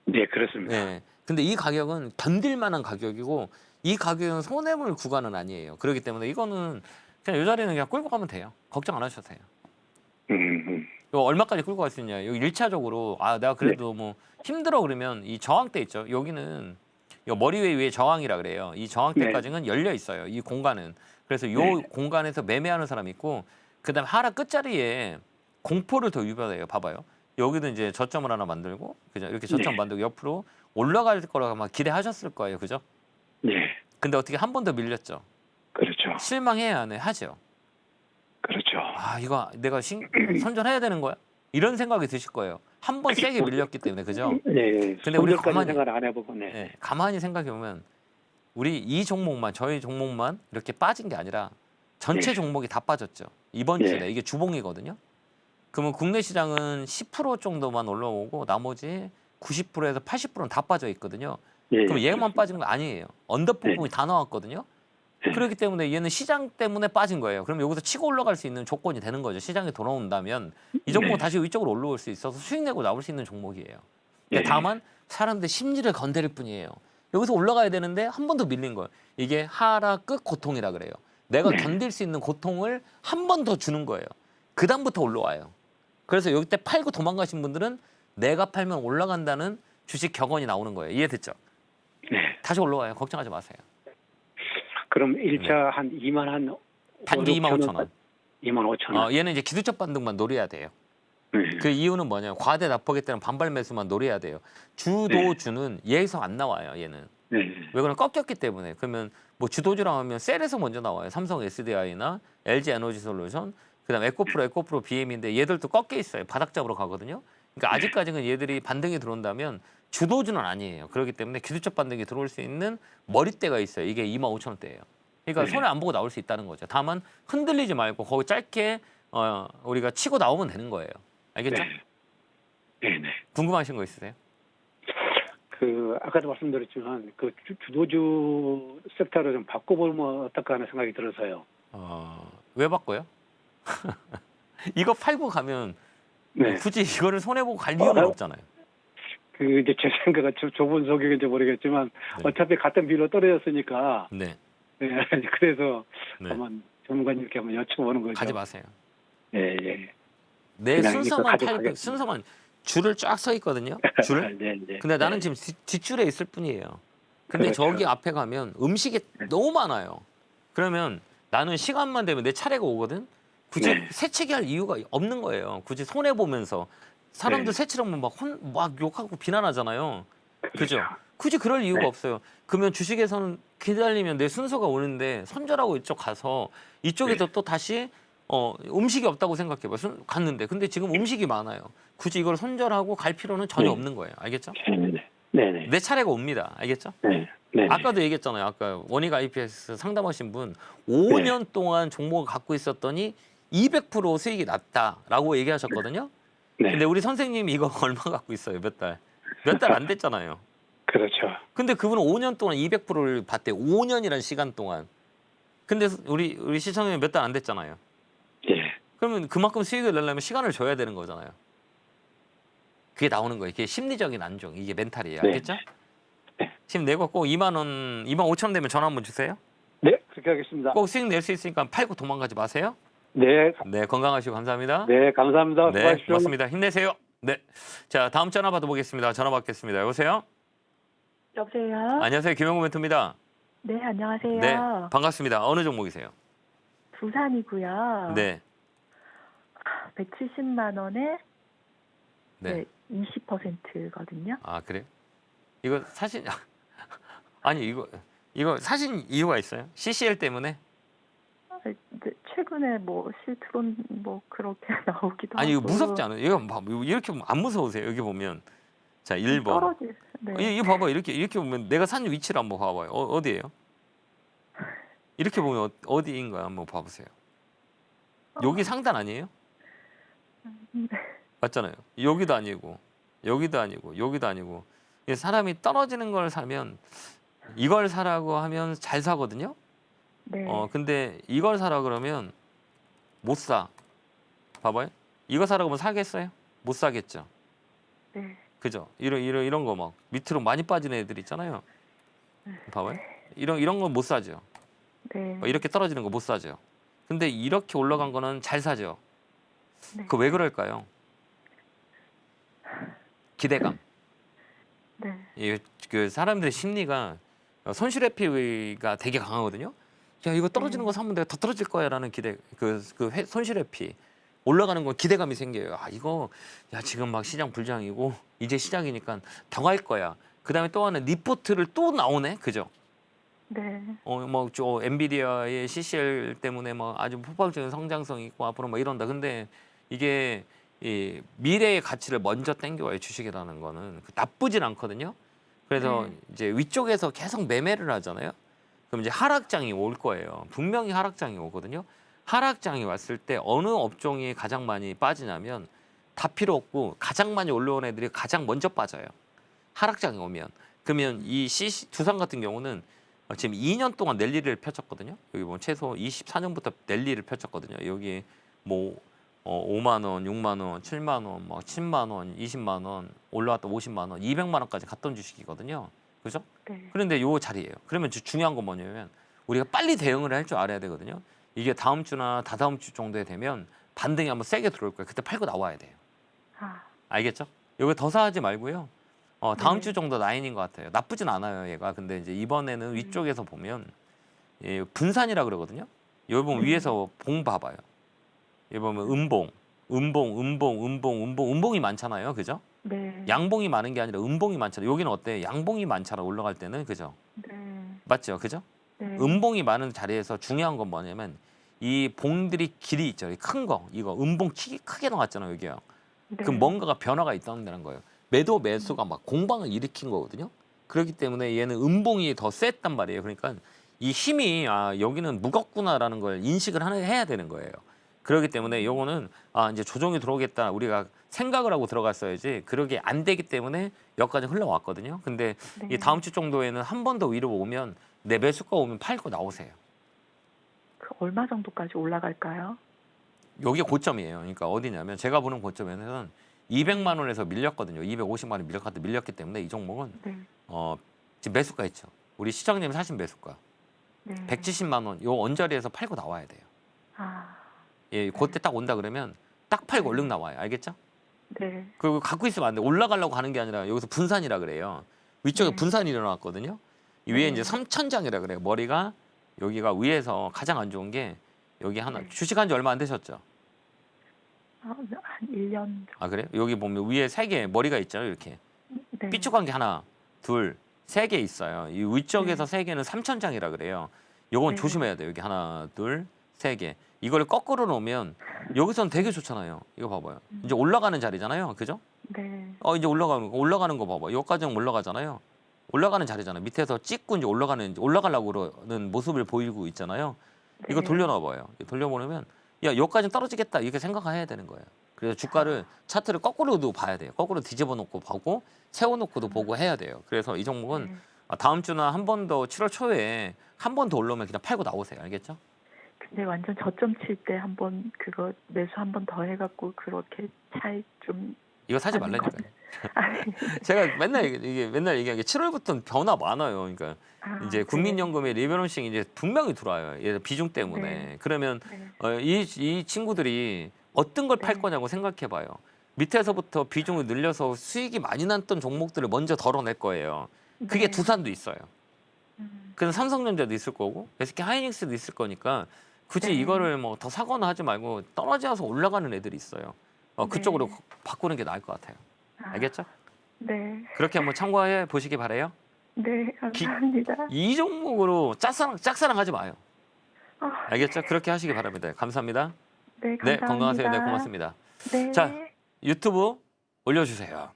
네, 그렇습니다.
네. 근데 이 가격은 견딜 만한 가격이고 이 가격은 손해볼 구간은 아니에요. 그렇기 때문에 이거는 그냥 이 자리는 그냥 끌고 가면 돼요. 걱정 안 하셔도 돼요. 이거 얼마까지 끌고 갈 수 있냐. 여기 1차적으로 내가 그래도 뭐 힘들어 그러면 이 저항대 있죠. 여기는 이 머리 위에 저항이라 그래요. 이 저항대까지는 열려 있어요. 이 공간은. 그래서 이 공간에서 매매하는 사람이 있고 그다음 하락 끝자리에 공포를 더 유발해요. 봐봐요. 여기도 이제 저점을 하나 만들고 그죠? 이렇게 저점 만들고 옆으로 올라갈 거라고 아마 기대하셨을 거예요. 그죠?
네.
근데 어떻게 한 번 더 밀렸죠.
그렇죠.
실망해야 하죠.
그렇죠.
이거 내가 선전해야 되는 거야? 이런 생각이 드실 거예요. 한 번 세게 밀렸기 때문에 그죠?
네.
근데 우리 가만히
생각을 안 해보고 네.
네, 가만히 생각해 보면 우리 이 종목만 저희 종목만 이렇게 빠진 게 아니라 전체
네.
종목이 다 빠졌죠. 이번
네.
주에 이게 주봉이거든요. 그러면 국내 시장은 10% 정도만 올라오고 나머지 90%에서 80%는 다 빠져 있거든요.
예,
그럼
예,
얘만 빠진 거 아니에요. 언더퍼폼이 다 나왔거든요.
네.
그렇기 때문에 얘는 시장 때문에 빠진 거예요. 그럼 여기서 치고 올라갈 수 있는 조건이 되는 거죠. 시장이 돌아온다면 이 종목은
네.
다시 위쪽으로 올라올 수 있어서 수익 내고 나올 수 있는 종목이에요. 근데
네.
다만 사람들 심리를 건드릴 뿐이에요. 여기서 올라가야 되는데 한 번 더 밀린 거예요. 이게 하락 끝 고통이라 그래요. 내가
네.
견딜 수 있는 고통을 한 번 더 주는 거예요. 그 다음부터 올라와요. 그래서 여기 때 팔고 도망가신 분들은 내가 팔면 올라간다는 주식 격언이 나오는 거예요. 이해됐죠?
네.
다시 올라와요. 걱정하지 마세요.
그럼 1차 한 2만 한
단기 25,000원.
2만 5천 원.
얘는 이제 기술적 반등만 노려야 돼요.
네.
그 이유는 뭐냐? 과대 낙폭에 따른 반발 매수만 노려야 돼요. 주도 주는 얘에서 안 나와요. 얘는
네.
왜 그러면 꺾였기 때문에. 그러면 뭐 주도주라고 하면 셀에서 먼저 나와요. 삼성 SDI나 LG 에너지 솔루션, 그다음 에코프로 BM인데 얘들도 꺾여 있어요. 바닥 잡으러 가거든요. 그러니까 아직까지는 얘들이 반등이 들어온다면 주도주는 아니에요. 그렇기 때문에 기술적 반등이 들어올 수 있는 머리대가 있어요. 이게 25,000원대예요. 그러니까
네.
손해 안 보고 나올 수 있다는 거죠. 다만 흔들리지 말고 거기 짧게 우리가 치고 나오면 되는 거예요. 알겠죠?
네. 네. 네.
궁금하신 거 있으세요?
그 아까도 말씀드렸지만 그 주도주 섹터를 좀 바꿔보면 어떨까 하는 생각이 들어서요.
왜 바꿔요? 이거 팔고 가면
네.
굳이 이거를 손해보고 갈 이유는 없잖아요.
그 이제 제 생각은 좁은 속이인지 모르겠지만
네.
어차피 같은 비로 떨어졌으니까
네.
네, 그래서
네.
한번 전문가님께 한번 여쭤보는 거죠.
가지 마세요.
예, 예.
내
그냥
순서만
이거
팔고
가져가겠습니다.
순서만 줄을 쫙 서 있거든요. 줄.
네, 네.
근데 나는
네.
지금 뒷줄에 있을 뿐이에요. 근데
그렇죠.
저기 앞에 가면 음식이 너무 많아요. 그러면 나는 시간만 되면 내 차례가 오거든. 굳이
네.
새치기 할 이유가 없는 거예요. 굳이 손해 보면서 사람들
네.
새치라면 막 욕하고 비난하잖아요. 그죠?
그렇죠.
굳이 그럴 이유가
네.
없어요. 그러면 주식에서는 기다리면 내 순서가 오는데 손절하고 이쪽 가서 이쪽에서
네.
또 다시 음식이 없다고 생각해봐. 갔는데 근데 지금 음식이 많아요. 굳이 이걸 손절하고 갈 필요는 전혀
네.
없는 거예요. 알겠죠?
네, 네. 네, 네.
내 차례가 옵니다. 알겠죠?
네. 네.
아까도 얘기했잖아요. 아까 원익 IPS 상담하신 분 5년 동안 종목을 갖고 있었더니 200% 수익이 났다라고 얘기하셨거든요.
네.
근데 우리 선생님이 이거 얼마 갖고 있어요? 몇 달? 몇 달 안 됐잖아요.
그렇죠.
근데 그분은 5년 동안 200%를 봤대요. 5년이라는 시간 동안. 근데 우리 시청자님 몇 달 안 됐잖아요.
예.
그러면 그만큼 수익을 내려면 시간을 줘야 되는 거잖아요. 그게 나오는 거예요. 이게 심리적인 안정. 이게 멘탈이에요.
네.
알겠죠?
네.
지금 내고 꼭 2만 5천 원 되면 전화 한번 주세요.
네, 그렇게 하겠습니다.
꼭 수익 낼 수 있으니까 팔고 도망가지 마세요.
네.
네, 건강하시고 감사합니다.
네, 감사합니다.
네,
수고하십시오.
고맙습니다. 힘내세요. 네. 자, 다음 전화 받아보겠습니다. 전화 받겠습니다. 여보세요?
여보세요?
안녕하세요. 김영구 멘토입니다.
네, 안녕하세요.
네, 반갑습니다. 어느 종목이세요?
부산이고요.
네.
170만 원에
네.
20%거든요.
아, 그래요? 이거 사신 아니, 이거 사신 이유가 있어요? CCL 때문에?
최근에 뭐 실트론 뭐 그렇게 나오기도
아니, 이거
하고.
무섭지 않아요? 이거 이렇게 보면 안 무서우세요? 여기 보면. 자, 1번.
떨어질. 네.
이거 봐봐. 이렇게 보면 내가 산 위치를 한번 봐봐요. 어디예요? 이렇게 보면 어디인 거야? 한번 봐보세요. 여기 상단 아니에요?
네.
맞잖아요. 여기도 아니고 여기도 아니고 여기도 아니고. 이게 사람이 떨어지는 걸 사면 이걸 사라고 하면 잘 사거든요.
네.
근데 이걸 사라 그러면 못 사. 봐봐요. 이거 사라고 하면 사겠어요? 못 사겠죠.
네.
그죠? 이런 거 막 밑으로 많이 빠지는 애들 있잖아요. 봐봐요. 이런 거 못 사죠.
네.
이렇게 떨어지는 거 못 사죠. 근데 이렇게 올라간 거는 잘 사죠.
네.
그 왜 그럴까요? 기대감.
네.
그 사람들의 심리가 손실회피가 되게 강하거든요. 야, 이거 떨어지는 거 사면 내가 더 떨어질 거야라는 기대, 손실회피. 올라가는 건 기대감이 생겨요. 아, 이거 야, 지금 막 시장 불장이고 이제 시작이니까 더 갈 거야. 그다음에 또 하나 리포트를 또 나오네. 그죠?
네.
엔비디아의 CCL 때문에 막 아주 폭발적인 성장성이 있고 앞으로 막 이런다. 근데 이게 이 미래의 가치를 먼저 땡겨와요. 주식이라는 거는 나쁘진 않거든요. 그래서 이제 위쪽에서 계속 매매를 하잖아요. 그럼 이제 하락장이 올 거예요. 분명히 하락장이 오거든요. 하락장이 왔을 때 어느 업종이 가장 많이 빠지냐면 다 필요 없고 가장 많이 올라온 애들이 가장 먼저 빠져요. 하락장이 오면. 그러면 이 두산 같은 경우는 지금 2년 동안 랠리를 펼쳤거든요. 여기 보면 최소 24년부터 랠리를 펼쳤거든요. 여기 뭐 5만 원, 6만 원, 7만 원, 막 10만 원, 20만 원, 올라왔다 50만 원, 200만 원까지 갔던 주식이거든요. 그죠?
네.
그런데 요 자리예요. 그러면 중요한 건 뭐냐면 우리가 빨리 대응을 할 줄 알아야 되거든요. 이게 다음 주나 다다음 주 정도에 되면 반등이 한번 세게 들어올 거예요. 그때 팔고 나와야 돼요.
아,
알겠죠? 여기 더 사지 말고요. 다음
네.
주 정도 라인인 것 같아요. 나쁘진 않아요, 얘가. 근데 이제 이번에는 위쪽에서 보면 분산이라 그러거든요. 여기 보면 위에서 봉 봐봐요. 여기 보면 음봉이 많잖아요, 그죠?
네.
양봉이 많은 게 아니라 음봉이 많잖아. 여기는 어때? 양봉이 많잖아. 올라갈 때는 그죠?
네.
맞죠, 그죠?
네.
음봉이 많은 자리에서 중요한 건 뭐냐면 이 봉들이 길이 있죠. 이 큰 거, 이거 음봉 크게 나왔잖아요, 여기요.
네.
그 뭔가가 변화가 있다는 거예요. 매도 매수가 막 공방을 일으킨 거거든요. 그렇기 때문에 얘는 음봉이 더 셌단 말이에요. 그러니까 이 힘이 여기는 무겁구나라는 걸 인식을 해야 되는 거예요. 그렇기 때문에 요거는 이제 조정이 들어오겠다 우리가 생각을 하고 들어갔어야지 그러게 안 되기 때문에 여기까지 흘러왔거든요. 근데
네.
이 다음 주 정도에는 한 번 더 위로 오면 내 매수가 오면 팔고 나오세요.
그 얼마 정도까지 올라갈까요?
여기 고점이에요. 그러니까 어디냐면 제가 보는 고점에는 200만 원에서 밀렸거든요. 250만 원 밀렸기 때문에 이 종목은
네.
지금 매수가 있죠. 우리 시장님 사신 매수가
네.
170만 원 요 언저리에서 팔고 나와야 돼요.
아.
예, 그때 딱 온다 그러면 딱 팔고 얼른 나와요. 알겠죠?
네.
그리고 갖고 있으면 안 돼. 올라가려고 하는 게 아니라 여기서 분산이라 그래요. 위쪽에
네.
분산이 일어났거든요. 이 위에
네.
이제 삼천장이라 그래요. 머리가 여기가 위에서 가장 안 좋은 게 여기 하나
네.
주식한 지 얼마 안 되셨죠?
한 1년.
아 그래요? 여기 보면 위에 세 개 머리가 있잖아요. 이렇게
네.
삐죽한 게 하나, 둘, 세 개 있어요. 이 위쪽에서 세 개는 삼천장이라 그래요. 요건
네.
조심해야 돼요. 여기 하나, 둘, 세 개. 이걸 거꾸로 놓으면 여기선 되게 좋잖아요. 이거 봐봐요. 이제 올라가는 자리잖아요. 그죠?
네.
이제 올라가는 거 봐봐. 여기까지는 올라가잖아요. 올라가는 자리잖아요. 밑에서 찍고 이제 올라가려고 그러는 모습을 보이고 있잖아요. 이거
네.
돌려놔봐요. 돌려보내면 야, 여기까지는 떨어지겠다 이렇게 생각해야 되는 거예요. 그래서 주가를 차트를 거꾸로도 봐야 돼요. 거꾸로 뒤집어 놓고 보고 세워놓고도 보고 해야 돼요. 그래서 이 종목은
네.
다음 주나 한 번 더 7월 초에 한 번 더 올라오면 그냥 팔고 나오세요. 알겠죠?
근데 완전 저점 칠 때 한번 그거 매수 한 번 더 해갖고 그렇게 차익 좀.
이거 사지
하는
말라니까요.
아니.
제가 맨날 얘기하는 게 7월부터는 변화 많아요. 그러니까 이제
네.
국민연금의 리밸런싱이 이제 분명히 들어와요. 얘 비중 때문에.
네.
그러면
네.
이 친구들이 어떤 걸 팔
네.
거냐고 생각해봐요. 밑에서부터 비중을 늘려서 수익이 많이 났던 종목들을 먼저 덜어낼 거예요. 그게
네.
두산도 있어요.
음.
그래서 삼성전자도 있을 거고 SK 하이닉스도 있을 거니까 굳이
네.
이거를 뭐 더 사거나 하지 말고 떨어져서 올라가는 애들이 있어요. 그쪽으로
네.
바꾸는 게 나을 것 같아요. 알겠죠?
네.
그렇게 한번 참고해 보시기 바래요.
네. 감사합니다.
이 종목으로 짝사랑하지 마요.
아,
알겠죠? 그렇게 하시기 바랍니다. 감사합니다.
네.
네,
감사합니다.
건강하세요. 네, 고맙습니다.
네.
자, 유튜브 올려주세요.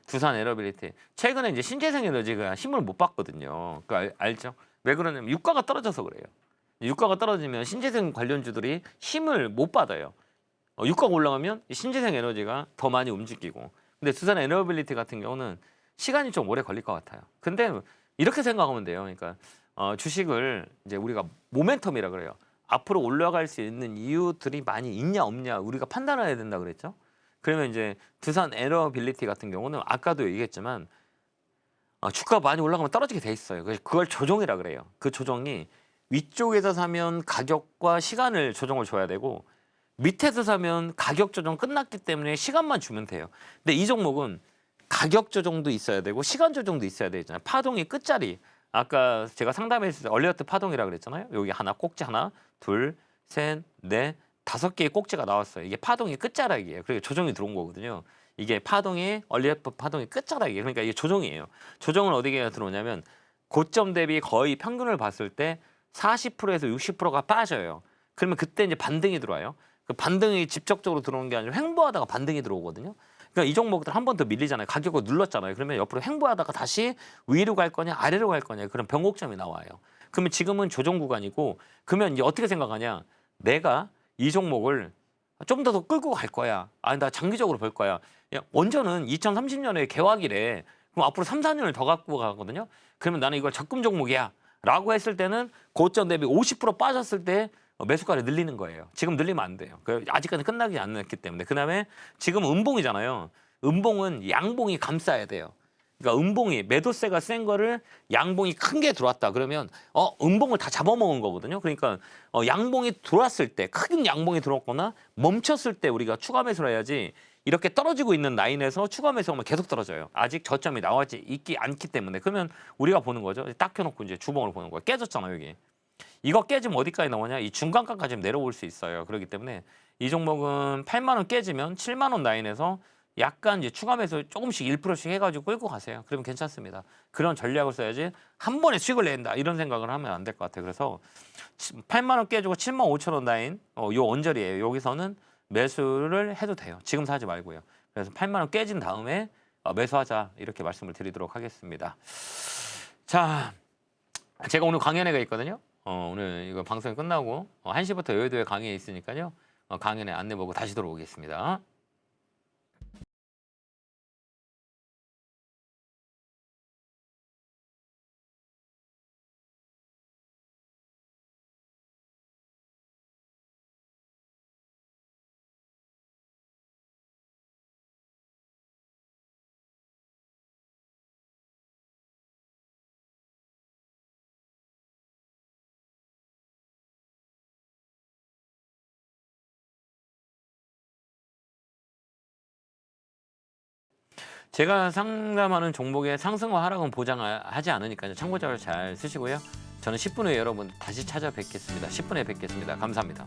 두산 에러빌리티. 최근에 이제 신재생 에너지가 힘을 못 받거든요. 알죠? 왜 그러냐면 유가가 떨어져서 그래요. 유가가 떨어지면 신재생 관련주들이 힘을 못 받아요. 유가가 올라가면 이 신재생 에너지가 더 많이 움직이고. 근데 두산 에너빌리티 같은 경우는 시간이 좀 오래 걸릴 것 같아요. 근데 이렇게 생각하면 돼요. 그러니까 주식을 이제 우리가 모멘텀이라 그래요. 앞으로 올라갈 수 있는 이유들이 많이 있냐 없냐 우리가 판단해야 된다 그랬죠. 그러면 이제 두산 에너빌리티 같은 경우는 아까도 얘기했지만 주가 많이 올라가면 떨어지게 돼 있어요. 그래서 그걸 조정이라 그래요. 그 조정이 위쪽에서 사면 가격과 시간을 조정을 줘야 되고 밑에서 사면 가격 조정 끝났기 때문에 시간만 주면 돼요. 근데 이 종목은 가격 조정도 있어야 되고 시간 조정도 있어야 되잖아요. 파동이 끝자리. 아까 제가 상담했을 때 얼리어트 파동이라 그랬잖아요. 여기 하나 꼭지 하나, 둘, 셋, 넷, 5개의 꼭지가 나왔어요. 이게 파동의 끝자락이에요. 그리고 조정이 들어온 거거든요. 이게 파동의 얼리어트 파동의 끝자락이에요. 그러니까 이게 조정이에요. 조정은 어디에 들어오냐면 고점 대비 거의 평균을 봤을 때 40%에서 60%가 빠져요. 그러면 그때 이제 반등이 들어와요. 그 반등이 직접적으로 들어오는 게 아니라 횡보하다가 반등이 들어오거든요. 그러니까 이 종목들 한 번 더 밀리잖아요. 가격을 눌렀잖아요. 그러면 옆으로 횡보하다가 다시 위로 갈 거냐 아래로 갈 거냐 그런 변곡점이 나와요. 그러면 지금은 조정 구간이고 그러면 이제 어떻게 생각하냐. 내가 이 종목을 좀 더 끌고 갈 거야. 나 장기적으로 볼 거야. 원전은 2030년에 개화기래. 그럼 앞으로 3, 4년을 더 갖고 가거든요. 그러면 나는 이걸 적금 종목이야. 라고 했을 때는 고점 대비 50% 빠졌을 때 매수가를 늘리는 거예요. 지금 늘리면 안 돼요. 아직까지 끝나지 않았기 때문에. 그다음에 지금 음봉이잖아요. 음봉은 양봉이 감싸야 돼요. 그러니까 음봉이 매도세가 센 거를 양봉이 큰 게 들어왔다. 그러면 음봉을 다 잡아먹은 거거든요. 그러니까 양봉이 들어왔을 때 큰 양봉이 들어왔거나 멈췄을 때 우리가 추가 매수를 해야지 이렇게 떨어지고 있는 라인에서 추가 매수하면 계속 떨어져요. 아직 저점이 나와지 있기 않기 때문에. 그러면 우리가 보는 거죠. 딱 켜놓고 이제 주봉을 보는 거예요. 깨졌잖아요, 여기. 이거 깨지면 어디까지 나오냐? 이 중간가까지 내려올 수 있어요. 그렇기 때문에 이 종목은 8만 원 깨지면 7만 원 라인에서 약간 이제 추가 매수 조금씩 1%씩 해가지고 끌고 가세요. 그러면 괜찮습니다. 그런 전략을 써야지 한 번에 수익을 낸다 이런 생각을 하면 안 될 것 같아요. 그래서 8만 원 깨지고 7만 5천 원 라인 요 언저리예요. 여기서는 매수를 해도 돼요. 지금 사지 말고요. 그래서 8만 원 깨진 다음에 매수하자 이렇게 말씀을 드리도록 하겠습니다. 자, 제가 오늘 강연회가 있거든요. 오늘 이거 방송이 끝나고 1시부터 여의도에 강의에 있으니까요. 강연회 안내 보고 다시 들어오겠습니다. 제가 상담하는 종목의 상승과 하락은 보장하지 않으니까요. 참고자료 잘 쓰시고요. 저는 10분 후에 여러분 다시 찾아뵙겠습니다. 10분에 뵙겠습니다. 감사합니다.